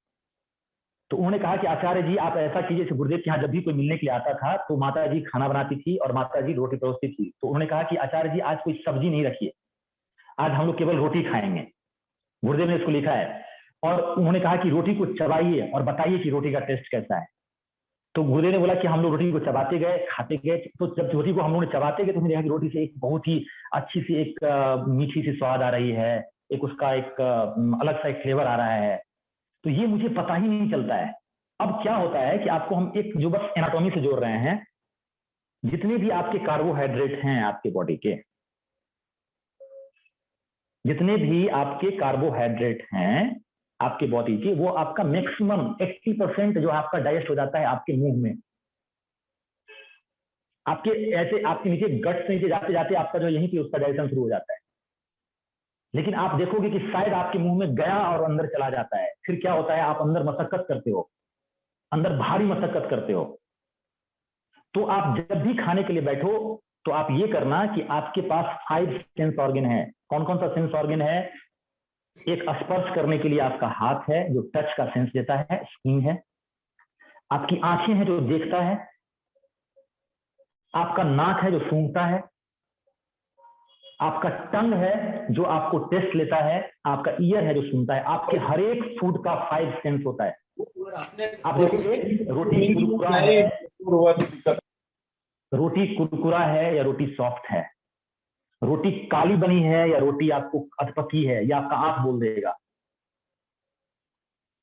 तो उन्होंने कहा कि आचार्य जी आप ऐसा कीजिए, जैसे गुरुदेव के यहाँ जब भी कोई मिलने के लिए आता था तो माता जी खाना बनाती थी और माता जी रोटी परोसती थी। तो उन्होंने कहा कि आचार्य जी आज कोई सब्जी नहीं रखिए, आज हम लोग केवल रोटी खाएंगे। गुरुदेव ने इसको लिखा है, और उन्होंने कहा कि रोटी को चबाइए और बताइए कि रोटी का टेस्ट कैसा है। तो गुरुदेव ने बोला कि हम लोग रोटी को चबाते गए, खाते गए। तो जब रोटी को हम लोग चबाते गए तो हमने देखा कि रोटी से एक बहुत ही अच्छी सी एक मीठी सी स्वाद आ रही है, एक उसका एक अलग सा एक फ्लेवर आ रहा है। तो ये मुझे पता ही नहीं चलता है। अब क्या होता है कि आपको हम एक जो बस एनाटॉमी से जोड़ रहे हैं, जितने भी आपके कार्बोहाइड्रेट हैं आपके बॉडी के, जितने भी आपके कार्बोहाइड्रेट हैं आपके बॉडी के, वो आपका मैक्सिमम 80% जो आपका डाइजेस्ट हो जाता है आपके मुंह में। आपके ऐसे आपके नीचे गट से नीचे जाते जाते आपका जो यहीं पे उसका डाइजेशन शुरू हो जाता है। लेकिन आप देखोगे कि शायद आपके मुंह में गया और अंदर चला जाता है। फिर क्या होता है, आप अंदर मशक्कत करते हो, अंदर भारी मशक्कत करते हो। तो आप जब भी खाने के लिए बैठो तो आप ये करना कि आपके पास 5 सेंस ऑर्गन है। कौन कौन सा सेंस ऑर्गन है? एक स्पर्श करने के लिए आपका हाथ है जो टच का सेंस देता है, स्किन है। आपकी आंखें हैं जो देखता है। आपका नाक है जो सूंघता है। आपका टंग है जो आपको टेस्ट लेता है। आपका ईयर है जो सुनता है। आपके हर एक फूड का 5 सेंस होता है। आप देखोगे रोटी कुरकुरा है, रोटी कुरकुरा है या रोटी सॉफ्ट है, रोटी काली बनी है या रोटी आपको अधपकी है, या आपका आंख बोल देगा।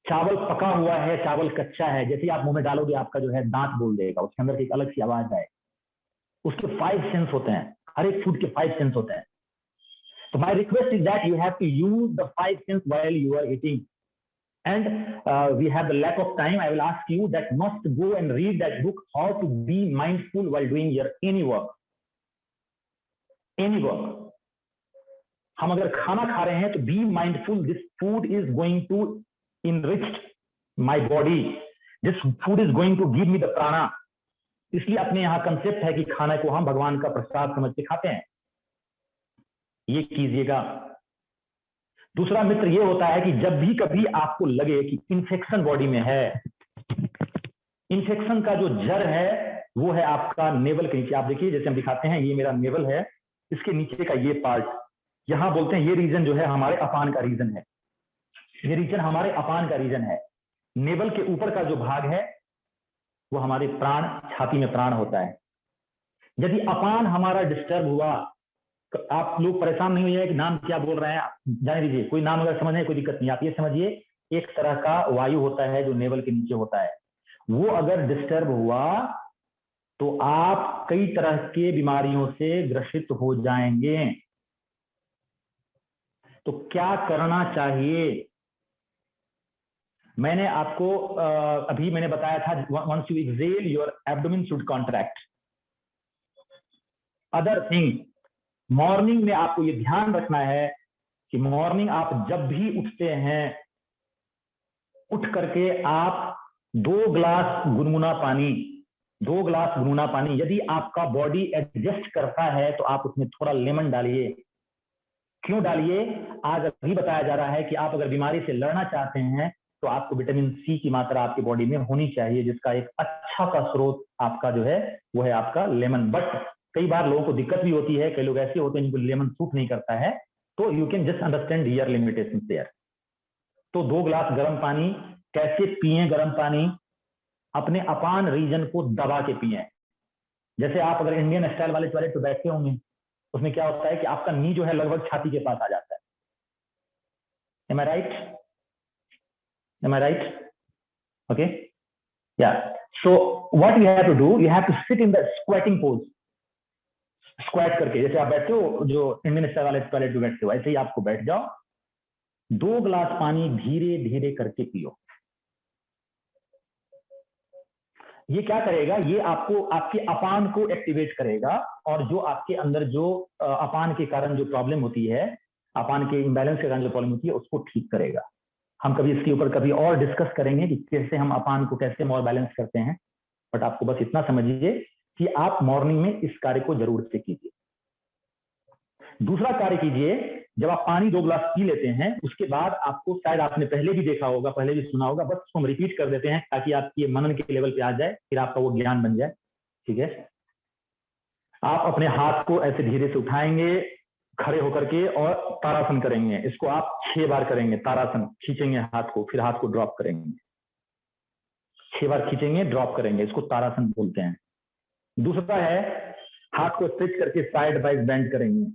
चावल पका हुआ है, चावल कच्चा है, जैसे आप मुंह में डालोगे आपका जो है दांत बोल देगा, उसके अंदर एक अलग सी आवाज आए। उसके 5 सेंस होते हैं, हर एक फूड के 5 सेंस होते हैं। So my request is that you have to use the 5 sense while you are eating. And we have the lack of time. I will ask you that must go and read that book, How to Be Mindful While Doing Your Any Work. Any work. हम अगर खाना खा रहे हैं तो be mindful. This food is going to enrich my body. This food is going to give me the prana. इसलिए अपने यहाँ कंसेप्ट है कि खाना को हम भगवान का प्रसाद समझ के खाते हैं। ये कीजिएगा। दूसरा मित्र ये होता है कि जब भी कभी आपको लगे कि इन्फेक्शन बॉडी में है, इन्फेक्शन का जो जड़ है वो है आपका नेवल के नीचे। आप देखिए जैसे हम दिखाते हैं, ये मेरा नेवल है, इसके नीचे का ये पार्ट, यहां बोलते हैं ये रीजन जो है हमारे अपान का रीजन है। ये रीजन हमारे अपान का रीजन है। नेवल के ऊपर का जो भाग है वो हमारे प्राण, छाती में प्राण होता है। यदि अपान हमारा डिस्टर्ब हुआ, आप लोग परेशान नहीं होइए कि नाम क्या बोल रहे हैं, जाने दीजिए। कोई नाम अगर समझने कोई दिक्कत नहीं। आप ये समझिए एक तरह का वायु होता है जो नेवल के नीचे होता है, वो अगर डिस्टर्ब हुआ तो आप कई तरह के बीमारियों से ग्रसित हो जाएंगे। तो क्या करना चाहिए? मैंने आपको अभी मैंने बताया था, once you exhale your abdomen should contract. Other thing, morning में आपको ये ध्यान रखना है कि मॉर्निंग आप जब भी उठते हैं, उठ करके आप 2 गिलास गुनगुना पानी, 2 गिलास गुनगुना पानी, यदि आपका बॉडी एडजस्ट करता है तो आप उसमें थोड़ा लेमन डालिए। क्यों डालिए? आज अभी बताया जा रहा है कि आप अगर बीमारी से लड़ना चाहते हैं तो आपको विटामिन सी की मात्रा आपकी बॉडी में होनी चाहिए, जिसका एक अच्छा सा स्रोत आपका जो है वो है आपका लेमन। बट कई बार लोगों को दिक्कत भी होती है, कई लोग ऐसे होते हैं जिनको लेमन सूट नहीं करता है, तो you can just understand here limitations there. तो 2 गिलास गर्म पानी। कैसे पिए गर्म पानी? अपने अपान रीजन को दबा के पिए। जैसे आप अगर इंडियन स्टाइल वाले टॉयलेट पे बैठते होंगे, उसमें क्या होता है कि आपका नी जो है लगभग छाती के पास आ जाता है। Am I right? Am I right? Okay. Yeah. So what you have to do, you have to sit in the squatting pose. Squat करके, जैसे आप बैठते हो जो इंडियन स्टाइल वाले टॉयलेट में बैठते हो, ऐसे ही आपको बैठ जाओ। 2 गिलास पानी धीरे धीरे करके पियो। ये क्या करेगा, ये आपको आपके अपान को एक्टिवेट करेगा, और जो आपके अंदर जो अपान के कारण जो प्रॉब्लम होती है, अपान के इम्बैलेंस के कारण जो प्रॉब्लम होती है, उसको ठीक करेगा। हम कभी इसके ऊपर कभी और डिस्कस करेंगे कि कैसे हम अपान को कैसे और बैलेंस करते हैं, बट आपको बस इतना समझिए कि आप मॉर्निंग में इस कार्य को जरूर से कीजिए। दूसरा कार्य कीजिए, जब आप पानी 2 गिलास पी लेते हैं, उसके बाद आपको, शायद आपने पहले भी देखा होगा, पहले भी सुना होगा, बस उसको हम रिपीट कर देते हैं ताकि आपकी मनन के लेवल पे आ जाए, फिर आपका वो ज्ञान बन जाए। ठीक है, आप अपने हाथ को ऐसे धीरे से उठाएंगे खड़े होकर के और तारासन करेंगे। इसको आप 6 बार करेंगे। तारासन खींचेंगे हाथ को, फिर हाथ को ड्रॉप करेंगे, 6 बार खींचेंगे, ड्रॉप करेंगे, इसको तारासन बोलते हैं। दूसरा है, हाथ को स्ट्रेच करके साइड बाय बेंड करेंगे।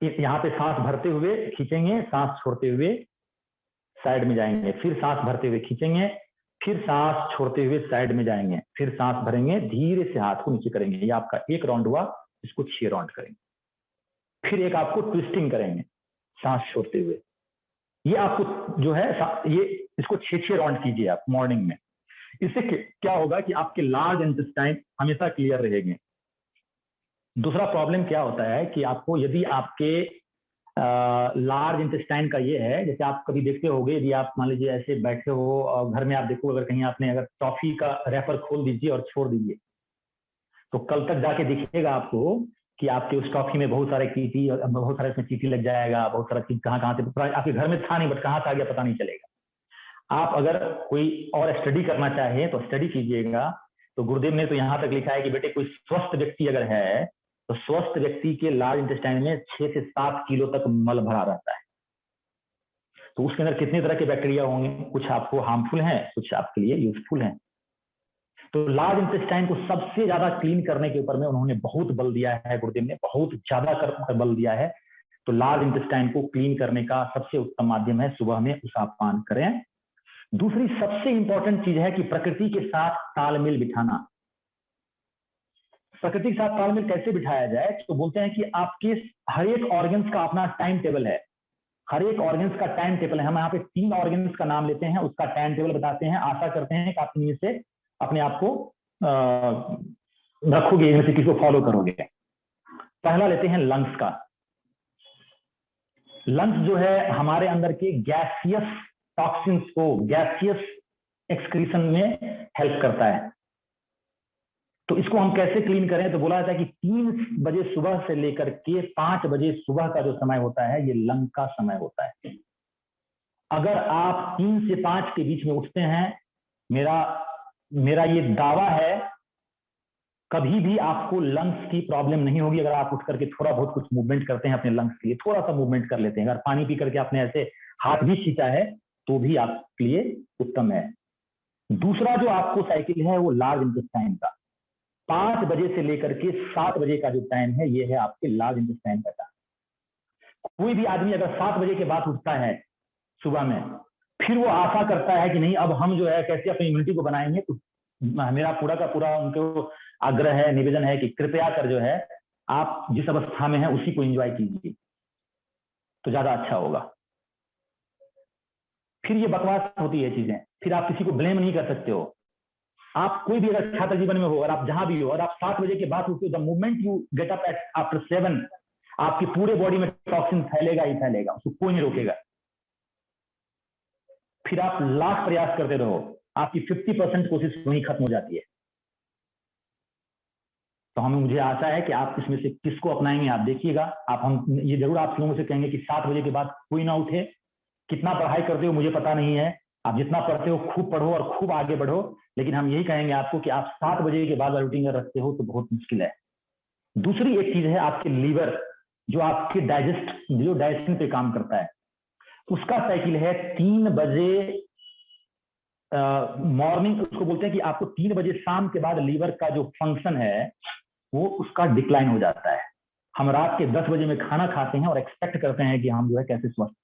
यहाँ पे सांस भरते हुए खींचेंगे, सांस छोड़ते हुए साइड में जाएंगे, फिर सांस भरते हुए खींचेंगे, फिर सांस छोड़ते हुए साइड में जाएंगे, फिर सांस भरेंगे, धीरे से हाथ को नीचे करेंगे। ये आपका 1 राउंड हुआ, इसको 6 राउंड करेंगे। फिर एक आपको ट्विस्टिंग करेंगे सांस छोड़ते हुए। ये आपको जो है ये इसको 6 राउंड कीजिए आप मॉर्निंग में। इससे क्या होगा कि आपके लार्ज इंटेस्टाइन हमेशा क्लियर रहेंगे। दूसरा प्रॉब्लम क्या होता है कि आपको, यदि आपके लार्ज इंटेस्टाइन का ये है, जैसे आप कभी देखते होंगे, यदि आप मान लीजिए ऐसे बैठे हो घर में, आप देखो अगर कहीं आपने अगर टॉफी का रैपर खोल दीजिए और छोड़ दीजिए, तो कल तक जाके दिखेगा आपको कि आपके उस टॉफी में बहुत सारे चीटी, बहुत सारे इसमें चीटी लग जाएगा, बहुत सारा चीज कहाँ से आपके घर में था नहीं, बट कहाँ से आ गया पता नहीं चलेगा। आप अगर कोई और स्टडी करना चाहे तो स्टडी कीजिएगा। तो गुरुदेव ने तो यहाँ तक लिखा है कि बेटे कोई स्वस्थ व्यक्ति अगर है तो स्वस्थ व्यक्ति के लार्ज इंटेस्टाइन में 6 से 7 किलो तक मल भरा रहता है। तो उसके अंदर कितने तरह के बैक्टीरिया होंगे, कुछ आपको हार्मफुल हैं, कुछ आपके लिए यूजफुल हैं। तो लार्ज इंटेस्टाइन को सबसे ज्यादा क्लीन करने के ऊपर में उन्होंने बहुत बल दिया है, गुरुदेव ने बहुत ज्यादा बल दिया है। तो लार्ज इंटेस्टाइन को क्लीन करने का सबसे उत्तम माध्यम है सुबह में उसा पान करें। दूसरी सबसे इंपॉर्टेंट चीज है कि प्रकृति के साथ तालमेल बिठाना। प्रकृति के साथ तालमेल कैसे बिठाया जाए, तो बोलते हैं कि आपके हर एक ऑर्गन्स का अपना टाइम टेबल है। हर एक ऑर्गन्स का टाइम टेबल है। हम यहाँ पे 3 ऑर्गन्स का नाम लेते हैं, उसका टाइम टेबल बताते हैं। आशा करते हैं कि आप इनमें से अपने आप को रखोगे, इनमें से किसी को फॉलो करोगे। पहला लेते हैं लंग्स का। लंग्स जो है हमारे अंदर के गैसियस टॉक्सिन्स को, गैसियस एक्सक्रीशन में हेल्प करता है। तो इसको हम कैसे क्लीन करें, तो बोला जाता है कि 3 बजे सुबह से लेकर के 5 बजे सुबह का जो समय होता है, ये लंग का समय होता है। अगर आप 3 से 5 के बीच में उठते हैं, मेरा ये दावा है, कभी भी आपको लंग्स की प्रॉब्लम नहीं होगी। अगर आप उठ करके थोड़ा बहुत कुछ मूवमेंट करते हैं अपने लंग्स के लिए, थोड़ा सा मूवमेंट कर लेते हैं, अगर पानी पी करके आपने ऐसे हाथ भी खींचा है तो भी आपके लिए उत्तम है। दूसरा जो आपको साइकिल है वो लार्ज इंटेस्टाइन का, 5 बजे से लेकर के 7 बजे का जो टाइम है, ये है आपके लार्ज इंटेस्टाइन का टाइम। कोई भी आदमी अगर 7 बजे के बाद उठता है सुबह में, फिर वो आशा करता है कि नहीं अब हम जो है कैसे अपनी इम्यूनिटी को बनाएंगे, तो मेरा पूरा का पूरा उनको आग्रह है, निवेदन है कि कृपया कर जो है आप जिस अवस्था में है उसी को एंजॉय कीजिए, तो ज्यादा अच्छा होगा। फिर ये बकवास होती है चीजें, फिर आप किसी को ब्लेम नहीं कर सकते हो। आप कोई भी अगर छात्र जीवन में हो और आप जहां भी हो और आप 7 बजे के बाद उठते हो, the moment you get up at after 7, आपकी पूरे बॉडी में टॉक्सिन फैलेगा ही फैलेगा, उसको कोई नहीं रोकेगा। फिर आप लाख प्रयास करते रहो, आपकी 50% कोशिश वहीं खत्म हो जाती है। तो मुझे आशा है कि आप इसमें से किसको अपनाएंगे, आप देखिएगा। हम ये जरूर आप लोगों से कहेंगे कि 7 बजे के बाद कोई ना उठे। कितना पढ़ाई करते हो मुझे पता नहीं है, आप जितना पढ़ते हो खूब पढ़ो और खूब आगे बढ़ो, लेकिन हम यही कहेंगे आपको कि आप 7 बजे के बाद रूटीन रखते हो तो बहुत मुश्किल है। दूसरी एक चीज है आपके लीवर, जो आपके डाइजेशन पे काम करता है, उसका साइकिल है 3 बजे मॉर्निंग। उसको बोलते हैं कि आपको 3 बजे शाम के बाद लीवर का जो फंक्शन है वो उसका डिक्लाइन हो जाता है। हम रात के 10 बजे में खाना खाते हैं और एक्सपेक्ट करते हैं कि हम जो है कैसे स्वस्थ।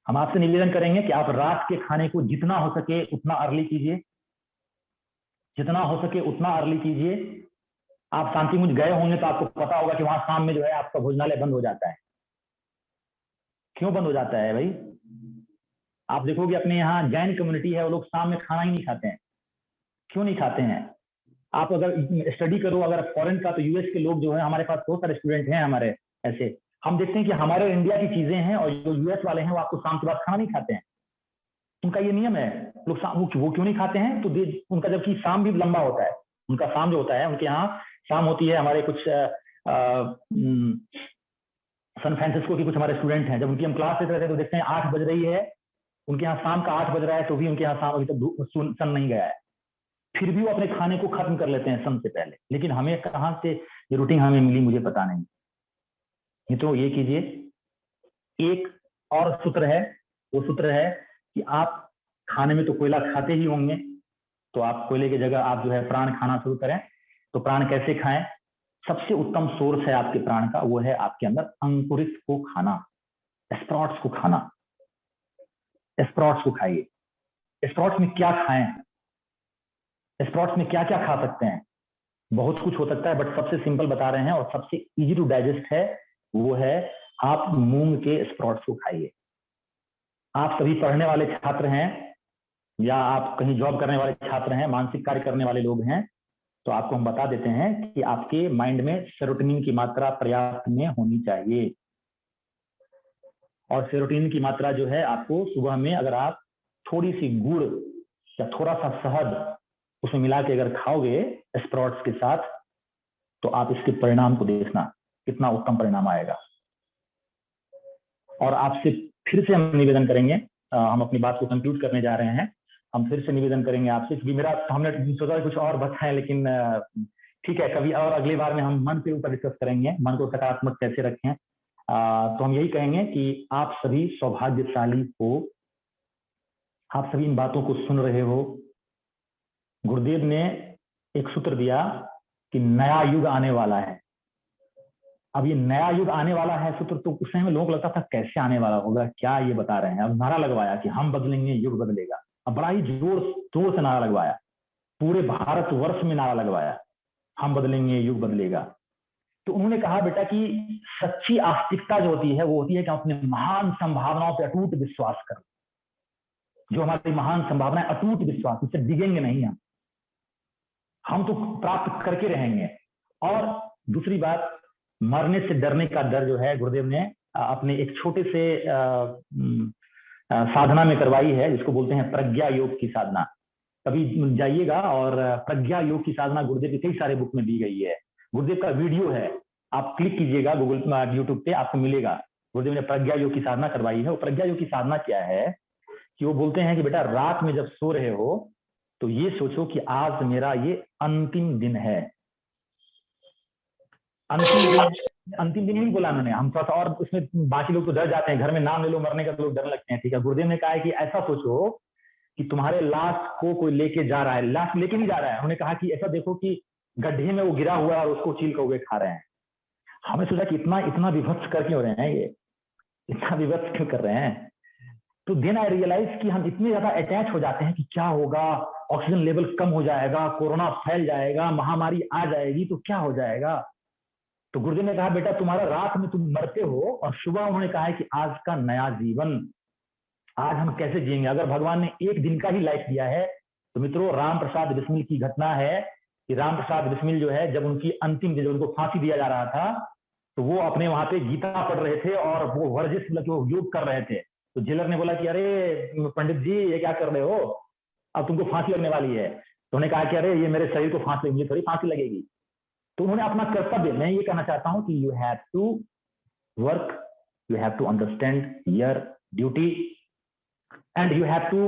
हम आपसे निवेदन करेंगे कि आप रात के खाने को जितना हो सके उतना अर्ली कीजिए, जितना हो सके उतना अर्ली कीजिए। आप शांतिकुंज गए होंगे तो आपको पता होगा कि वहां शाम में जो है आपका भोजनालय बंद हो जाता है। क्यों बंद हो जाता है भाई? आप देखोगे अपने यहाँ जैन कम्युनिटी है, वो लोग शाम में खाना ही नहीं खाते हैं। क्यों नहीं खाते हैं? आप अगर स्टडी करो अगर फॉरेन का, तो यूएस के लोग जो है, हमारे पास बहुत सारे स्टूडेंट हैं हमारे ऐसे, हम देखते हैं कि हमारे इंडिया की चीजें हैं और जो यूएस वाले हैं वो आपको शाम के बाद खाना नहीं खाते हैं। उनका ये नियम है, लोग वो क्यों नहीं खाते हैं? तो उनका जबकि शाम भी लंबा होता है, उनका शाम जो होता है, उनके यहाँ शाम होती है। हमारे कुछ सन फ्रांसिस्को के कुछ हमारे स्टूडेंट हैं, जब उनकी हम क्लास लेते रहते हैं तो देखते हैं 8 बज रही है, उनके यहाँ शाम का 8 बज रहा है, तो भी उनके यहाँ शाम अभी तक सन नहीं गया है, फिर भी वो अपने खाने को खत्म कर लेते हैं सन से पहले। लेकिन हमें कहाँ से ये रूटीन हमें मिली, मुझे पता नहीं। ये तो ये कीजिए। एक और सूत्र है, वो सूत्र है कि आप खाने में तो कोयला खाते ही होंगे, तो आप कोयले की जगह आप जो है प्राण खाना शुरू करें। तो प्राण कैसे खाएं? सबसे उत्तम सोर्स है आपके प्राण का, वो है आपके अंदर अंकुरित को खाना, स्प्राउट्स को खाना। स्प्राउट्स को खाइए। स्प्राउट्स में क्या खाएं? स्प्राउट्स में क्या क्या खा सकते हैं? बहुत कुछ हो सकता है, बट सबसे सिंपल बता रहे हैं और सबसे इजी टू डाइजेस्ट है, वो है आप मूंग के स्प्राउट्स को खाइए। आप सभी पढ़ने वाले छात्र हैं या आप कहीं जॉब करने वाले छात्र हैं, मानसिक कार्य करने वाले लोग हैं, तो आपको हम बता देते हैं कि आपके माइंड में सेरोटोनिन की मात्रा पर्याप्त में होनी चाहिए। और सेरोटोनिन की मात्रा जो है आपको सुबह में अगर आप थोड़ी सी गुड़ या थोड़ा सा शहद उसमें मिला के अगर खाओगे स्प्राउट्स के साथ, तो आप इसके परिणाम को देखना कितना उत्तम परिणाम आएगा। और आपसे फिर से हम निवेदन करेंगे, हम अपनी बात को कंक्लूड करने जा रहे हैं, हम फिर से निवेदन करेंगे आपसे, क्योंकि मेरा हमने सोचा कुछ और बचा है, लेकिन ठीक है, कभी और अगली बार में हम मन के ऊपर डिस्कस करेंगे, मन को सकारात्मक कैसे रखें। तो हम यही कहेंगे कि आप सभी सौभाग्यशाली हो, आप सभी इन बातों को सुन रहे हो। गुरुदेव ने एक सूत्र दिया कि नया युग आने वाला है। अब ये नया युग आने वाला है सूत्र, तो उस समय लोगों को लगता था कैसे आने वाला होगा, क्या ये बता रहे हैं। अब नारा लगवाया कि हम बदलेंगे, युग बदलेगा। अब बड़ा ही जोर से नारा लगवाया, पूरे भारतवर्ष में नारा लगवाया, हम बदलेंगे, युग बदलेगा। तो उन्होंने कहा बेटा कि सच्ची आस्तिकता जो होती है वो होती है कि हम अपने महान संभावनाओं पर अटूट विश्वास करें। जो हमारी महान संभावना है, अटूट विश्वास, इससे डिगेंगे नहीं हम तो प्राप्त करके रहेंगे। और दूसरी बात, मरने से डरने का डर जो है गुरुदेव ने अपने एक छोटे से साधना में करवाई है, जिसको बोलते हैं प्रज्ञा योग की साधना। कभी जाइएगा और प्रज्ञा योग की साधना गुरुदेव की कई सारे बुक में दी गई है। गुरुदेव का वीडियो है, आप क्लिक कीजिएगा गूगल यूट्यूब पे, आपको मिलेगा। गुरुदेव ने प्रज्ञा योग की साधना करवाई है। वो प्रज्ञा योग की साधना क्या है कि वो बोलते हैं कि बेटा रात में जब सो रहे हो तो ये सोचो कि आज मेरा ये अंतिम दिन है। अंतिम दिन ही बोला उन्होंने, हम थोड़ा सा और उसमें बाकी लोग तो डर जाते हैं, घर में नाम ले लो मरने का तो लोग डर लगते हैं, ठीक है। गुरुदेव ने कहा है कि ऐसा सोचो कि तुम्हारे लाश को कोई लेके जा रहा है, लाश लेके नहीं जा रहा है। उन्होंने कहा कि ऐसा देखो कि गड्ढे में वो गिरा हुआ है और उसको चील कौवे खा रहे हैं। हमें सोचा कि इतना विभत्स कर क्यों रहे हैं, ये इतना विभत्स क्यों कर रहे हैं। तो देन आई रियलाइज कि हम इतने ज्यादा अटैच हो जाते हैं कि क्या होगा, ऑक्सीजन लेवल कम हो जाएगा, कोरोना फैल जाएगा, महामारी आ जाएगी तो क्या हो जाएगा। तो गुरुदेव ने कहा बेटा तुम्हारा रात में तुम मरते हो और सुबह उन्होंने कहा है कि आज का नया जीवन, आज हम कैसे जिएंगे। अगर भगवान ने एक दिन का ही लाइफ दिया है तो मित्रों, राम प्रसाद बिस्मिल की घटना है कि राम प्रसाद बिस्मिल जो है, जब उनकी अंतिम दिन, जब उनको फांसी दिया जा रहा था, तो वो अपने वहां पे गीता पढ़ रहे थे और वो वर्जिश वो योग कर रहे थे। तो जेलर ने बोला कि अरे पंडित जी ये क्या कर रहे हो, अब तुमको फांसी लगने वाली है। तो उन्होंने कहा कि अरे ये मेरे शरीर को फांसी, मुझे थोड़ी फांसी लगेगी। तो उन्होंने अपना कर्तव्य, मैं ये कहना चाहता हूं कि you have to work, you have to understand your duty and you have to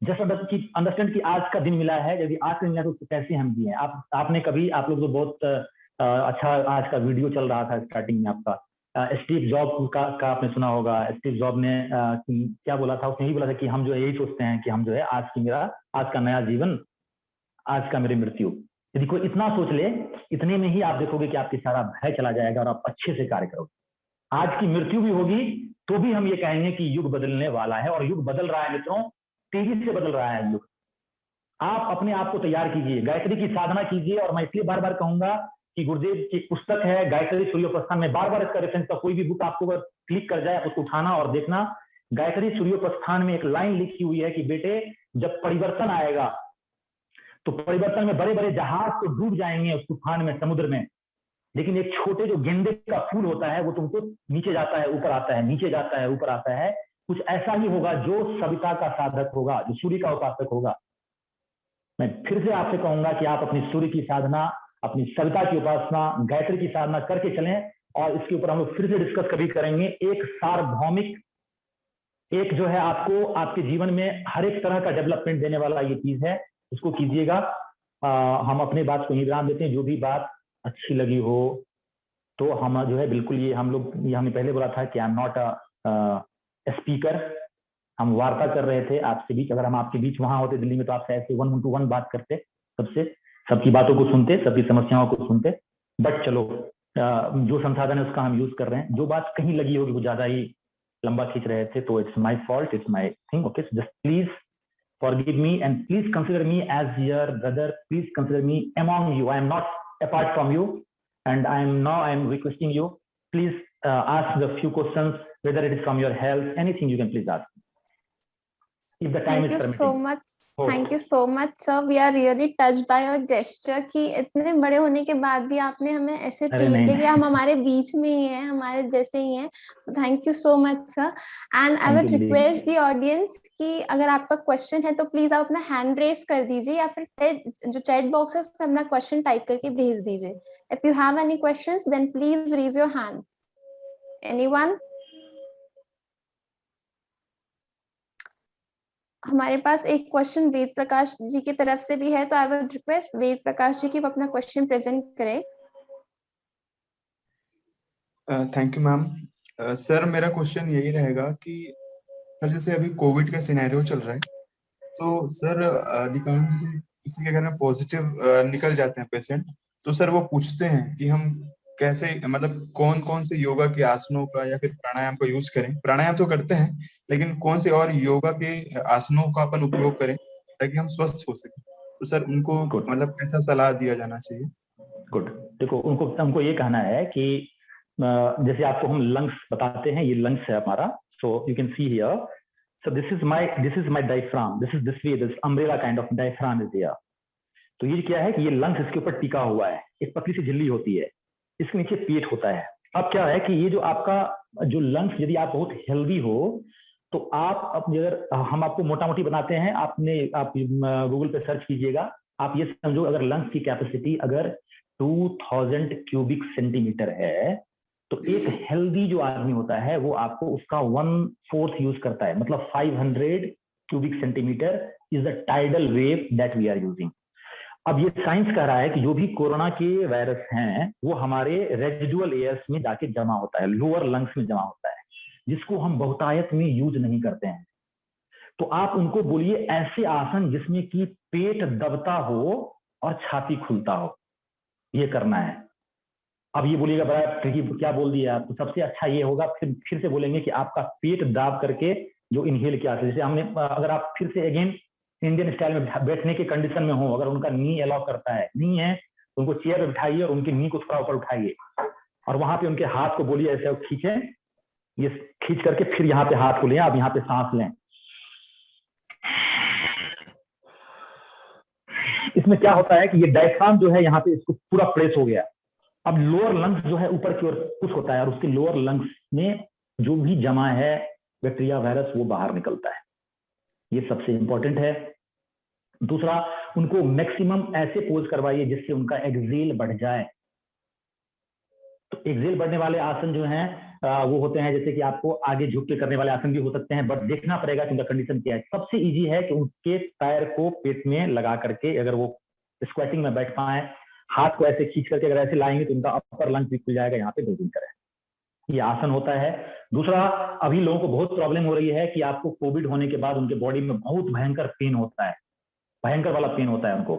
just understand कि आज का दिन मिला है, यदि आज का दिन मिला तो कैसे हम जिए। आपने कभी, आप लोग तो बहुत अच्छा आज का वीडियो चल रहा था स्टार्टिंग में आपका, स्टीव जॉब का आपने सुना होगा। स्टीव जॉब ने क्या बोला था, उसने यही बोला था कि हम जो है यही सोचते हैं कि हम जो है आज का नया जीवन, आज का मेरी मृत्यु। यदि कोई इतना सोच ले, इतने में ही आप देखोगे कि आपकी सारा भय चला जाएगा और आप अच्छे से कार्य करोगे। आज की मृत्यु भी होगी तो भी हम ये कहेंगे कि युग बदलने वाला है, और युग बदल रहा है मित्रों, तेजी से बदल रहा है युग। आप अपने आप को तैयार कीजिए, गायत्री की साधना कीजिए। और मैं इसलिए बार बार कहूंगा कि गुरुदेव की पुस्तक है गायत्री सूर्योपासना में, बार बार इसका रेफरेंस का, कोई भी बुक आपको अगर क्लिक कर जाए उसको उठाना और देखना गायत्री सूर्योपस्थान में एक लाइन लिखी हुई है कि बेटे जब परिवर्तन आएगा तो परिवर्तन में बड़े बड़े जहाज तो डूब जाएंगे उस तूफान में, समुद्र में, लेकिन एक छोटे जो गेंदे का फूल होता है वो तुमको नीचे जाता है ऊपर आता है, नीचे जाता है ऊपर आता है। कुछ ऐसा ही होगा जो सविता का साधक होगा, जो सूर्य का उपासक होगा। मैं फिर से आपसे कहूंगा कि आप अपनी सूर्य की साधना, अपनी सविता की उपासना, गायत्री की साधना करके चलें, और इसके ऊपर हम लोग फिर से डिस्कस कभी करेंगे। एक सार्वभौमिक, एक जो है आपको आपके जीवन में हर एक तरह का डेवलपमेंट देने वाला ये चीज है, इसको कीजिएगा। हम अपने बात को विराम देते हैं। जो भी बात अच्छी लगी हो तो हम जो है बिल्कुल, ये हम लोग, ये हमने पहले बोला था कि I am not a speaker, हम वार्ता कर रहे थे आपसे बीच। अगर हम आपके बीच वहां होते दिल्ली में तो आपसे ऐसे 1-on-1 बात करते, सबसे, सबकी बातों को सुनते, सबकी समस्याओं को सुनते। बट चलो, जो संसाधन है उसका हम यूज कर रहे हैं। जो बात कहीं लगी होगी वो ज्यादा ही लंबा खींच रहे थे तो it's my fault, it's my thing. Okay, just please forgive me and please consider me as your brother. Please consider me among you. I am not apart from you, and I am requesting you, please ask the few questions, whether it is from your health, anything you can please ask if the time is permitting. Thank you so much. Thank you so much, sir. We are really touched by your gesture कि इतने बड़े होने के बाद भी आपने हमें ऐसे ट्रीट किया कि हम हमारे बीच में ही हैं, हमारे जैसे ही हैं। Thank you so much sir. And I would request the audience कि अगर आपका क्वेश्चन है तो प्लीज आप अपना हैंड रेस कर दीजिए, या फिर जो चैट बॉक्स है उसमें अपना क्वेश्चन टाइप करके भेज दीजिए। If you have any questions then please raise your hand. Anyone? हमारे पास एक क्वेश्चन वेद प्रकाश जी की तरफ से भी है, तो I will request Ved Prakash ji की वो अपना क्वेश्चन प्रेजेंट करें। Thank you ma'am. सर मेरा क्वेश्चन यही रहेगा कि सर जैसे अभी कोविड का सिनेरियो चल रहा है, तो सर अधिकांश जैसे किसी के घर में पॉजिटिव निकल जाते हैं पेशेंट, तो सर वो पूछते हैं कि हम कैसे, मतलब कौन कौन से योगा के आसनों का या फिर प्राणायाम का यूज करें। प्राणायाम तो करते हैं, लेकिन कौन से और योगा के आसनों का अपन उपयोग करें ताकि हम स्वस्थ हो सके। तो सर उनको मतलब कैसा सलाह दिया जाना चाहिए? गुड। देखो, उनको ये कहना है कि जैसे आपको हम लंग्स बताते हैं, ये लंग्स है हमारा। So you can see here, so this is my diaphragm, this umbrella kind of diaphragm is here। तो ये क्या है कि ये लंग्स इसके ऊपर टिका हुआ है, एक पतली सी झिल्ली होती है, इसके नीचे पेट होता है। अब क्या है कि ये जो आपका जो लंग्स, यदि आप बहुत हेल्दी हो तो आप, अब अगर हम आपको मोटा मोटी बनाते हैं, आप गूगल पे सर्च कीजिएगा, आप ये समझो अगर लंग्स की कैपेसिटी अगर 2000 क्यूबिक सेंटीमीटर है, तो एक हेल्दी जो आदमी होता है वो आपको उसका 1/4 यूज करता है, मतलब 500 cubic centimeter is the tidal wave that we are using. अब ये साइंस कह रहा है कि जो भी कोरोना के वायरस हैं वो हमारे रेजिडुअल एयर्स में जाके जमा होता है, लोअर लंग्स में जमा होता है, जिसको हम बहुतायत में यूज नहीं करते हैं। तो आप उनको बोलिए ऐसे आसन जिसमें कि पेट दबता हो और छाती खुलता हो, ये करना है। अब ये बोलिएगा बड़ा ट्रिकी, क्या बोल दिया आप, तो सबसे अच्छा ये होगा, फिर से बोलेंगे कि आपका पेट दाब करके जो इनहेल किया, जैसे हमने, अगर आप फिर से अगेन इंडियन स्टाइल में बैठने के कंडीशन में हो, अगर उनका नी अलाउ करता है, नी है तो उनको चेयर पे बिठाइए और उनके नी को थोड़ा ऊपर उठाइए, और वहां पे उनके हाथ को बोलिए ऐसे खींचे, ये खींच करके फिर यहाँ पे हाथ को लें, आप यहाँ पे सांस लें। इसमें क्या होता है कि ये डायफ्राम जो है यहाँ पे इसको पूरा प्रेस हो गया। अब लोअर लंग्स जो है ऊपर की ओर पुश होता है और उसके लोअर लंग्स में जो भी जमा है बैक्टीरिया वायरस वो बाहर निकलता है। ये सबसे इंपॉर्टेंट है। दूसरा, उनको मैक्सिमम ऐसे पोज करवाइए जिससे उनका एक्सेल बढ़ जाए। तो एक्सेल बढ़ने वाले आसन जो हैं वो होते हैं, जैसे कि आपको आगे झुक के करने वाले आसन भी हो सकते हैं, बट देखना पड़ेगा कि उनका कंडीशन क्या है। सबसे इजी है कि उनके पैर को पेट में लगा करके अगर वो स्क्वाटिंग में बैठ पाए, हाथ को ऐसे खींच करके अगर ऐसे लाएंगे तो उनका अपर लंग भी खुल जाएगा, यहाँ पे ब्रीदिंग करें, ये आसन होता है। दूसरा, अभी लोगों को बहुत प्रॉब्लम हो रही है कि आपको कोविड होने के बाद उनके बॉडी में बहुत भयंकर पेन होता है, भयंकर वाला पेन होता है उनको।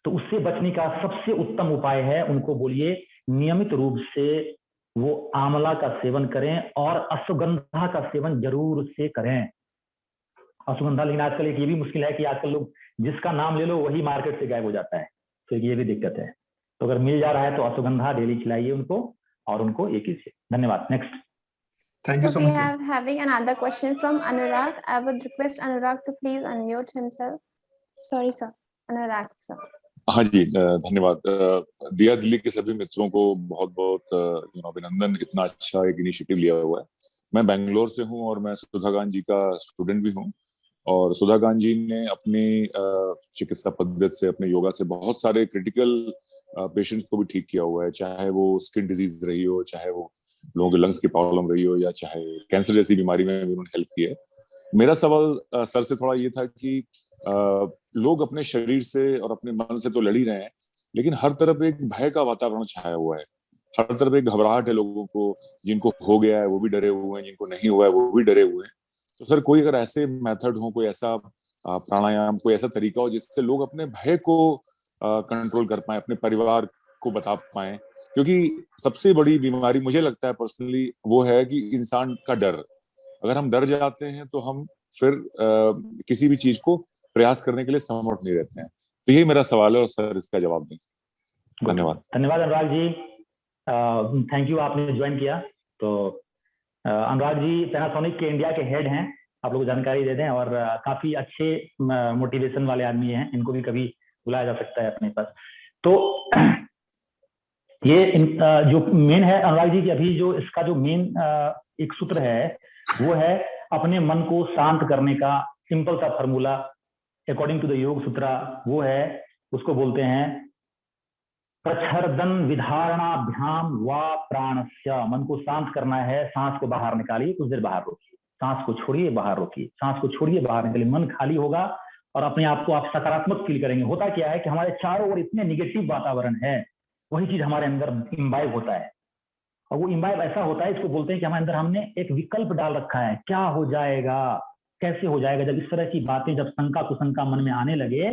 तो उससे बचने का सबसे उत्तम उपाय है, उनको बोलिए नियमित रूप से वो आंवला का सेवन करें और अश्वगंधा का सेवन जरूर से करें। अश्वगंधा, लेकिन आजकल एक ये भी मुश्किल है कि आजकल लोग जिसका नाम ले लो वही मार्केट से गायब हो जाता है, तो ये भी दिक्कत है। तो अगर मिल जा रहा है तो अश्वगंधा डेली खिलाइए उनको और उनको ये कीजिए। धन्यवाद। Next. Thank you So so we much, sir. have having another question from Anurag. I would request Anurag to please unmute himself. Sorry, sir. Anurag, sir. हाँ जी, धन्यवाद। दिया दिल्ली के सभी मित्रों को बहुत बहुत अभिनंदन, इतना अच्छा एक इनिशिएटिव लिया हुआ है। मैं बेंगलोर से हूँ और मैं सुधाकांत जी का स्टूडेंट भी हूँ। और सुधाकांत जी ने अपनी चिकित्सा पद्धति से, अपने योगा से बहुत सारे क्रिटिकल पेशेंट्स को भी ठीक किया हुआ है, चाहे वो स्किन डिजीज रही हो, चाहे वो लोगों के लंग्स की प्रॉब्लम रही हो, या चाहे कैंसर जैसी बीमारी में भी उन्होंने हेल्प की है। मेरा सवाल सर से थोड़ा ये था कि लोग अपने शरीर से और अपने मन से तो लड़ ही रहे हैं, लेकिन हर तरफ एक भय का वातावरण छाया हुआ है, हर तरफ एक घबराहट है लोगों को। जिनको हो गया है वो भी डरे हुए हैं, जिनको नहीं हुआ है वो भी डरे हुए हैं। तो सर, कोई अगर ऐसे मेथड हो, कोई ऐसा प्राणायाम, कोई ऐसा तरीका हो जिससे लोग अपने भय को कंट्रोल कर पाए, अपने परिवार को बता पाए, क्योंकि सबसे बड़ी बीमारी मुझे लगता है पर्सनली वो है कि इंसान का डर। अगर हम डर जाते हैं तो हम फिर किसी भी चीज को प्रयास करने के लिए समर्थ नहीं रहते हैं। तो यही मेरा सवाल है और सर इसका जवाब दें। धन्यवाद। धन्यवाद अनुराग जी, थैंक यू, आपने ज्वाइन किया। तो अनुराग जी पैनासोनिक के इंडिया के हेड हैं, आप लोग जानकारी दे दें, और काफी अच्छे मोटिवेशन वाले आदमी हैं, इनको भी कभी बुलाया जा सकता है अपने पास। तो ये जो मेन है अनुराग जी की, अभी जो इसका जो मेन एक सूत्र है वो है अपने मन को शांत करने का सिंपल सा फॉर्मूला अकॉर्डिंग टू द योग सूत्रा, वो है, उसको बोलते हैं प्रच्छर्दन विधारणाभ्याम वा प्राणस्य। मन को शांत करना है, सांस को बाहर निकालिए, कुछ देर बाहर रोकिए, सांस को छोड़िए, बाहर रोकिए, सांस को छोड़िए, बाहर निकालिए। मन खाली होगा और अपने आप को आप सकारात्मक फील करेंगे। होता क्या है कि हमारे चारों ओर इतने निगेटिव वातावरण है, वही चीज हमारे अंदर इम्बाइब होता है, और वो इम्बाइब ऐसा होता है, इसको बोलते हैं कि हमारे अंदर हमने एक विकल्प डाल रखा है, क्या हो जाएगा, कैसे हो जाएगा। जब इस तरह की बातें, जब शंका कुशंका मन में आने लगे,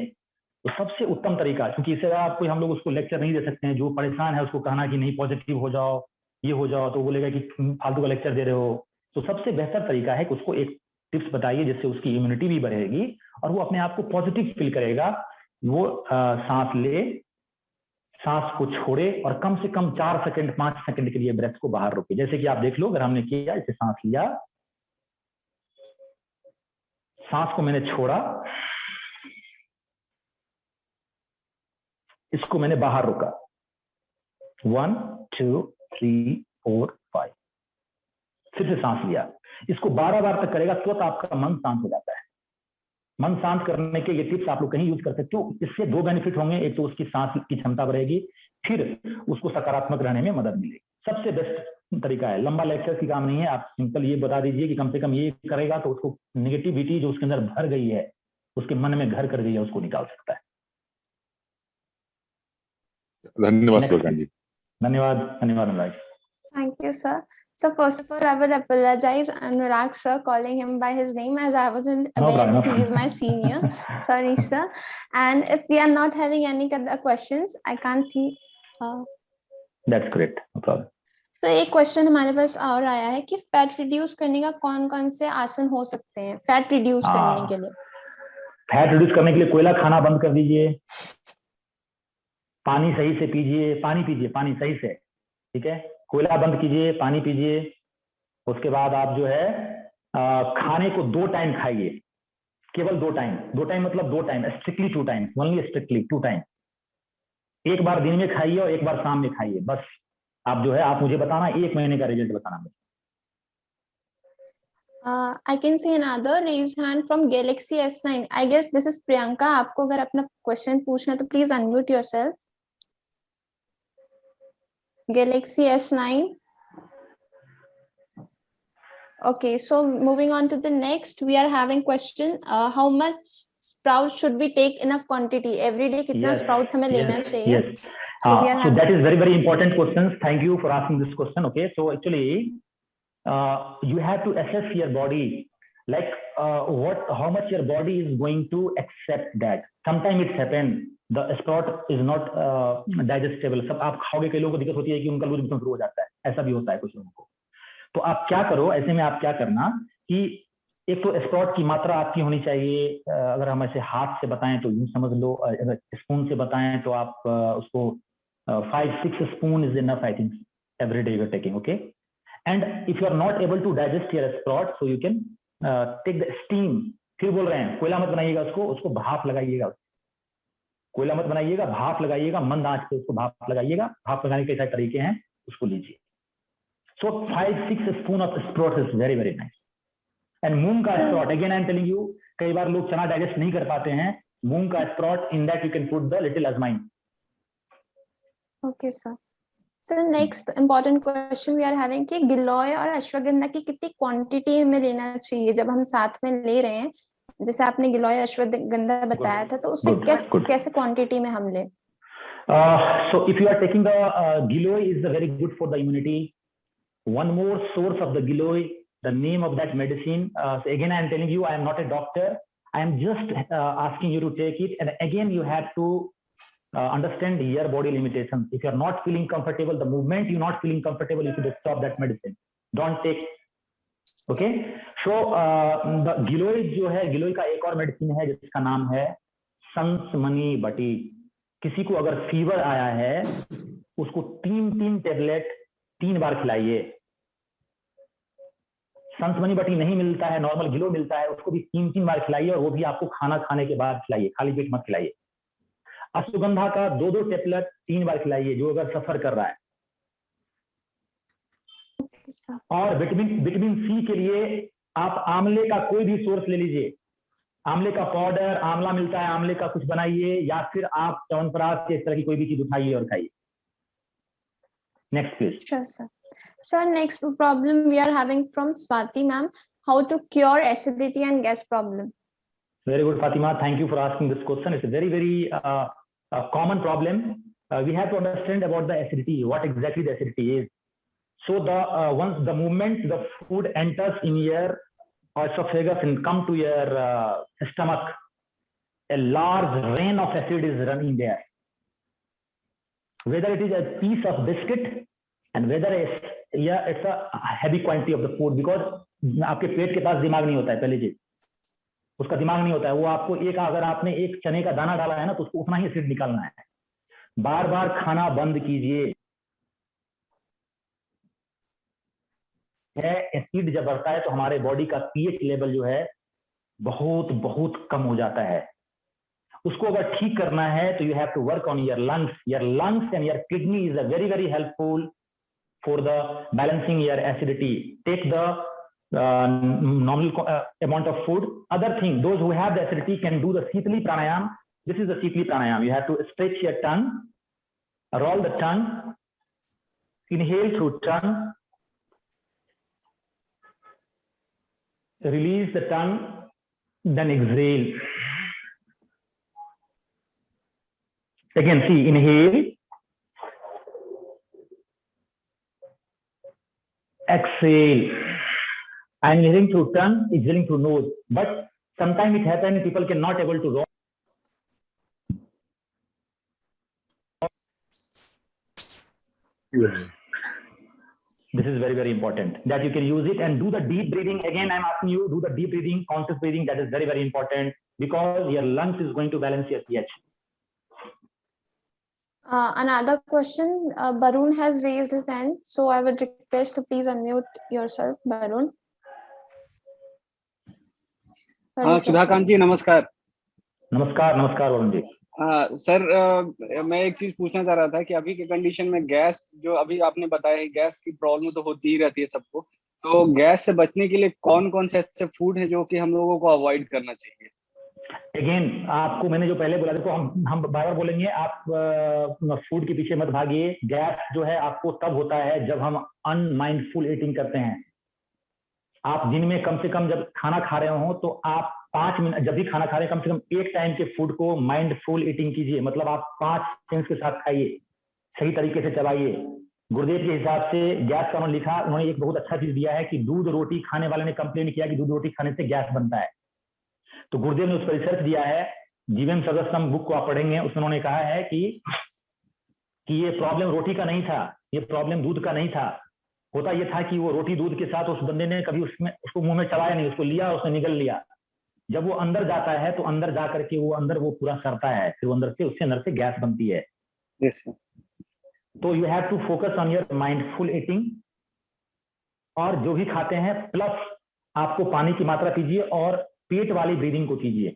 तो सबसे उत्तम तरीका, क्योंकि इससे आपको हम लोग उसको लेक्चर नहीं दे सकते हैं, जो परेशान है उसको कहना कि नहीं पॉजिटिव हो जाओ, ये हो जाओ, तो बोलेगा कि फालतू का लेक्चर दे रहे हो। तो सबसे बेहतर तरीका है कि उसको एक टिप्स बताइए जिससे उसकी इम्यूनिटी भी बढ़ेगी और वो अपने आप को पॉजिटिव फील करेगा। वो सांस ले, सांस को छोड़े और कम से कम 4 सेकंड 5 सेकंड के लिए ब्रेथ को बाहर रोके। जैसे कि आप देख लो, अगर हमने किया, इसे सांस लिया, सांस को मैंने छोड़ा, इसको मैंने बाहर रोका, 1 2 3 4 5, फिर से सांस लिया। इसको 12 बार तक करेगा तो आपका मन शांत हो जाता है। मन शांत करने के ये टिप्स आप लोग कहीं यूज कर सकते हो। इससे 2 बेनिफिट होंगे, एक तो उसकी सांस की क्षमता बढ़ेगी, फिर उसको सकारात्मक रहने में मदद मिलेगी। सबसे बेस्ट तरीका है, लंबा लेक्चर की काम नहीं है, आप सिंपल ये बता दीजिए कि कम से कम ये करेगा तो उसको नेगेटिविटी जो उसके अंदर भर गई है, उसके मन में घर कर गई है, उसको निकाल सकता है। धन्यवाद सुधाकांत जी। धन्यवाद, धन्यवाद अनुराग। Thank you, sir. So first of all, I would apologize, Anurag sir, calling him by his name, as I wasn't aware that he is my senior. Sorry, sir. And if we are not having any other questions, I can't see. That's great, no problem. तो एक question हमारे पास और आया है कि fat reduce करने का कौन कौन से आसन हो सकते हैं फैट रिड्यूस करने के लिए? फैट रिड्यूस करने के लिए कोयला खाना बंद कर दीजिए, पानी सही से पीजिए, पानी पीजिए, पानी सही से, ठीक है, कोयला बंद कीजिए, पानी पीजिए। उसके बाद आप जो है खाने को 2 टाइम खाइए, केवल 2 टाइम। 2 टाइम मतलब 2 time, strictly 2 time, only strictly 2 time. एक बार दिन में खाइए और एक बार शाम में खाइए, बस। आप जो है, आप मुझे बताना, 1 महीने का रिजल्ट बताना मुझे। I can see another raised hand from Galaxy S9. I guess this is Priyanka. आपको अगर अपना क्वेश्चन पूछना है तो please unmute yourself. Galaxy S9. Okay, so moving on to the next, we are having question. How much sprouts should we take in a quantity every day? कितना sprouts हमें लेना चाहिए? Yes. So that is very important questions. Thank you for asking this question. Okay, so actually you have to assess your body, like how much your body is going to accept that. Sometimes it happen the sprout is not digestible. सब आप खाओगे, कई लोगों को दिक्कत होती है कि उनका लूज मोशन शुरू हो जाता है, ऐसा भी होता है कुछ लोगों को। तो आप क्या करो, ऐसे में आप क्या करना कि एक तो स्प्राउट की मात्रा आपकी होनी चाहिए, अगर हम ऐसे हाथ से बताएं तो यूं समझ लो, अगर स्पून से बताएं तो आप उसको 5-6 spoon is enough, I think, every day you are taking, okay. And if you are not able to digest your sprout, so you can take the steam. फिर बोल रहे हैं कोयला मत बनाइएगा उसको भाप लगाइएगा, कोयला मत बनाइएगा, भाप लगाइएगा, मंद आंच पे उसको भाप लगाइएगा। भाप लगाने के कई सारे तरीके हैं, उसको लीजिए। So 5-6 spoon of sprouts is very very nice. And मूंग का sprout, again I am telling you, कई बार लोग चना डाइजेस्ट नहीं कर पाते हैं, मूंग का sprout, in that you can put the little ajwain. Okay sir. So next important question we are having कि गिलोय और अश्वगंधा की कितनी क्वांटिटी हमें लेना चाहिए जब हम साथ में ले रहे हैं? जैसे आपने गिलोय अश्वगंधा बताया था, तो उससे कैसे क्वांटिटी में हम ले? So if you are taking the giloy is very good for the immunity. One more source of the giloy, the name of that medicine. So again I am telling you, I am not a doctor. I am just asking you to take it, and again you have to understand your body limitations. If you are not feeling comfortable, the movement you're not feeling comfortable, you should stop that medicine. Don't take. Okay. So the giloy जो है, गिलोय का एक और medicine है जिसका नाम है संसमनी बटी। किसी को अगर फीवर आया है उसको 3 टेबलेट 3 बार खिलाइए। संसमनी बटी नहीं मिलता है, नॉर्मल गिलोय मिलता है, उसको भी 3 बार खिलाइए, और वो भी आपको खाना खाने के बाद खिलाइए, खाली पेट मत खिलाइए। अश्वगंधा का 2 टेबलेट 3 बार खिलाइए जो अगर सफर कर रहा है। और विटामिन सी के लिए आप आंवले का कोई भी सोर्स ले लीजिए, आंवले का पाउडर, आंवला मिलता है, आंवले का कुछ बनाइए, या फिर आप च्यवनप्राश के इस तरह की कोई भी चीज उठाइए और खाइए। Next please. Sure sir. Sir, next problem we are having from Swati ma'am, how to cure acidity and gas problem? Very good, Fatima. Thank you for asking this question. It's a very very common problem. We have to understand about the acidity, what exactly the acidity is. So the once the moment the food enters in your esophagus and come to your stomach, a large rain of acid is running there. Whether it is a piece of biscuit and whether it's a heavy quantity of the food, because आपके पेट के पास दिमाग नहीं होता है, पहले चीज उसका दिमाग नहीं होता है, वो आपको अगर आपने एक चने का दाना डाला है ना तो उसको उतना ही एसिड निकालना है। बार बार खाना बंद कीजिए। एसिड जब बढ़ता है तो हमारे बॉडी का पीएच लेवल जो है बहुत बहुत कम हो जाता है। उसको अगर ठीक करना है तो you have to work on your lungs and your kidney is a very very helpful for the balancing your acidity. Take the normal amount of food. Other thing, those who have the acidity can do the Sitali pranayam. This is the Sitali pranayam. You have to stretch your tongue, roll the tongue, inhale through tongue, release the tongue, then exhale. Again, see, inhale, exhale. I am inhaling through tongue, exhaling through nose. But sometimes it happens people cannot able to roll. This is very very important that you can use it and do the deep breathing. Again, I am asking you, do the deep breathing, conscious breathing. That is very very important because your lungs is going to balance your pH. Another question, Barun has raised his hand, so I would request to please unmute yourself, Barun. हाँ, सुधाकांत जी नमस्कार। नमस्कार नमस्कार Varun ji. Sir मैं एक चीज पूछना चाह रहा था कि अभी के कंडीशन में गैस जो अभी आपने बताया है, गैस की प्रॉब्लम तो होती ही रहती है सबको, तो गैस से बचने के लिए कौन कौन से ऐसे फूड है जो कि हम लोगों को अवॉइड करना चाहिए? अगेन आपको मैंने जो पहले बोला, देखो हम बार बार बोलेंगे, आप फूड के पीछे मत भागिए। गैस जो है आपको तब होता है जब हम अनमाइंडफुल ईटिंग करते हैं। आप दिन में कम से कम जब खाना खा रहे हो तो आप 5 मिनट, जब भी खाना खा रहे हैं कम से कम एक टाइम के फूड को माइंडफुल ईटिंग कीजिए। मतलब आप 5 सेंस के साथ खाइए, सही तरीके से चबाइए। गुरुदेव के हिसाब से गैस का उन्होंने लिखा, उन्होंने एक बहुत अच्छा चीज दिया है कि दूध रोटी खाने वाले ने कंप्लेन किया कि दूध रोटी खाने से गैस बनता है, तो गुरुदेव ने उस पर रिसर्च दिया है। जीवन सदस्यम बुक को आप पढ़ेंगे, उसमें उन्होंने कहा है कि ये प्रॉब्लम रोटी का नहीं था, ये प्रॉब्लम दूध का नहीं था। होता ये था कि वो रोटी दूध के साथ उस बंदे ने कभी उसको मुंह में चलाया नहीं, उसको लिया, उसने निगल लिया। जब वो अंदर जाता है तो अंदर जा करके वो अंदर वो पूरा सड़ता है, फिर वो अंदर से उससे अंदर से गैस बनती है। yes, तो you have to focus on your mindful eating और जो भी खाते हैं प्लस आपको पानी की मात्रा पीजिए और पेट वाली ब्रीदिंग को कीजिए।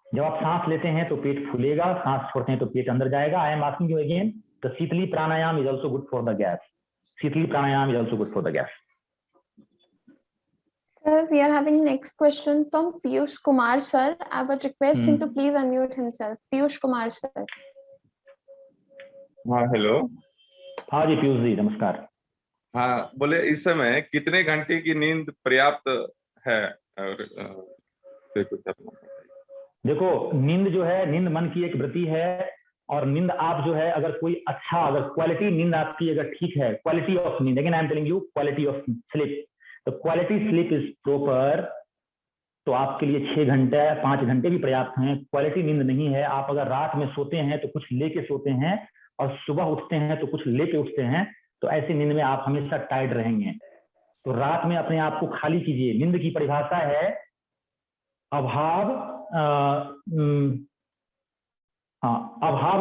जब आप सांस लेते हैं तो पेट फूलेगा, सांस छोड़ते हैं तो पेट अंदर जाएगा। I am asking you again, the sheetali pranayama is also good for the gas. Sheetali pranayama is also good for the gas. Sir, we are having next question from Piyush Kumar sir. I would request him to please unmute himself. Piyush Kumar sir. हाँ hello. हाँ जी पीयूष जी नमस्कार। हाँ बोले, इस समय कितने घंटे की नींद पर्याप्त है? और देखो नींद जो है, नींद मन की एक वृत्ति है, और नींद आप जो है अगर कोई अच्छा, अगर क्वालिटी नींद आपकी अगर ठीक है, क्वालिटी ऑफ नींद, again I am telling you quality of sleep, तो क्वालिटी स्लीप इज प्रॉपर, तो आपके लिए 6 घंटे 5 घंटे भी पर्याप्त हैं। क्वालिटी नींद नहीं है, आप अगर रात में सोते हैं तो कुछ लेके सोते हैं और सुबह उठते हैं तो कुछ लेके उठते हैं, तो ऐसी नींद में आप हमेशा टाइट रहेंगे। तो रात में अपने आप को खाली कीजिए। नींद की परिभाषा है अभाव अभाव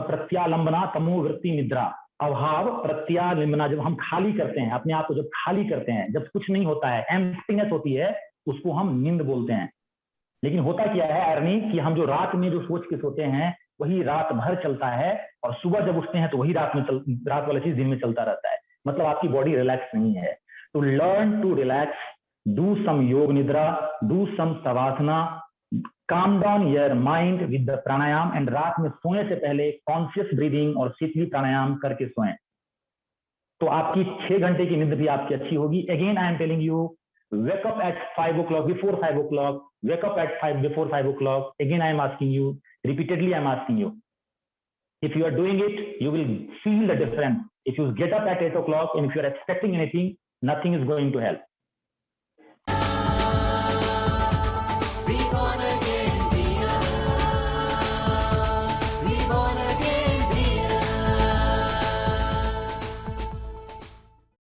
प्रत्यालंबना तमो वृत्ति निद्रा। अभाव प्रत्यालंबना, जब हम खाली करते हैं अपने आप को, जब खाली करते हैं, जब कुछ नहीं होता है, एम्प्टीनेस होती है, उसको हम नींद बोलते हैं। लेकिन होता क्या है आयरनी, कि हम जो रात में जो सोच के सोते हैं वही रात भर चलता है, और सुबह जब उठते हैं तो वही रात वाला चीज दिन में चलता रहता है। मतलब आपकी बॉडी रिलैक्स नहीं है। To learn to relax, do some yoga nidra, do some shavasana, calm down your mind with the pranayama, and रात में सोने से पहले कॉन्शियस ब्रीदिंग और शीतली प्राणायाम करके सोएं, तो आपकी 6 घंटे की नींद भी आपकी अच्छी होगी। Again I am telling you, wake up at 5 o'clock, before 5 o'clock, wake up at 5 before 5 o'clock. Again I am asking you, repeatedly I am asking you, if you are doing it, you will feel the difference. If you get up at 8 o'clock and if you are expecting anything, nothing is going to help.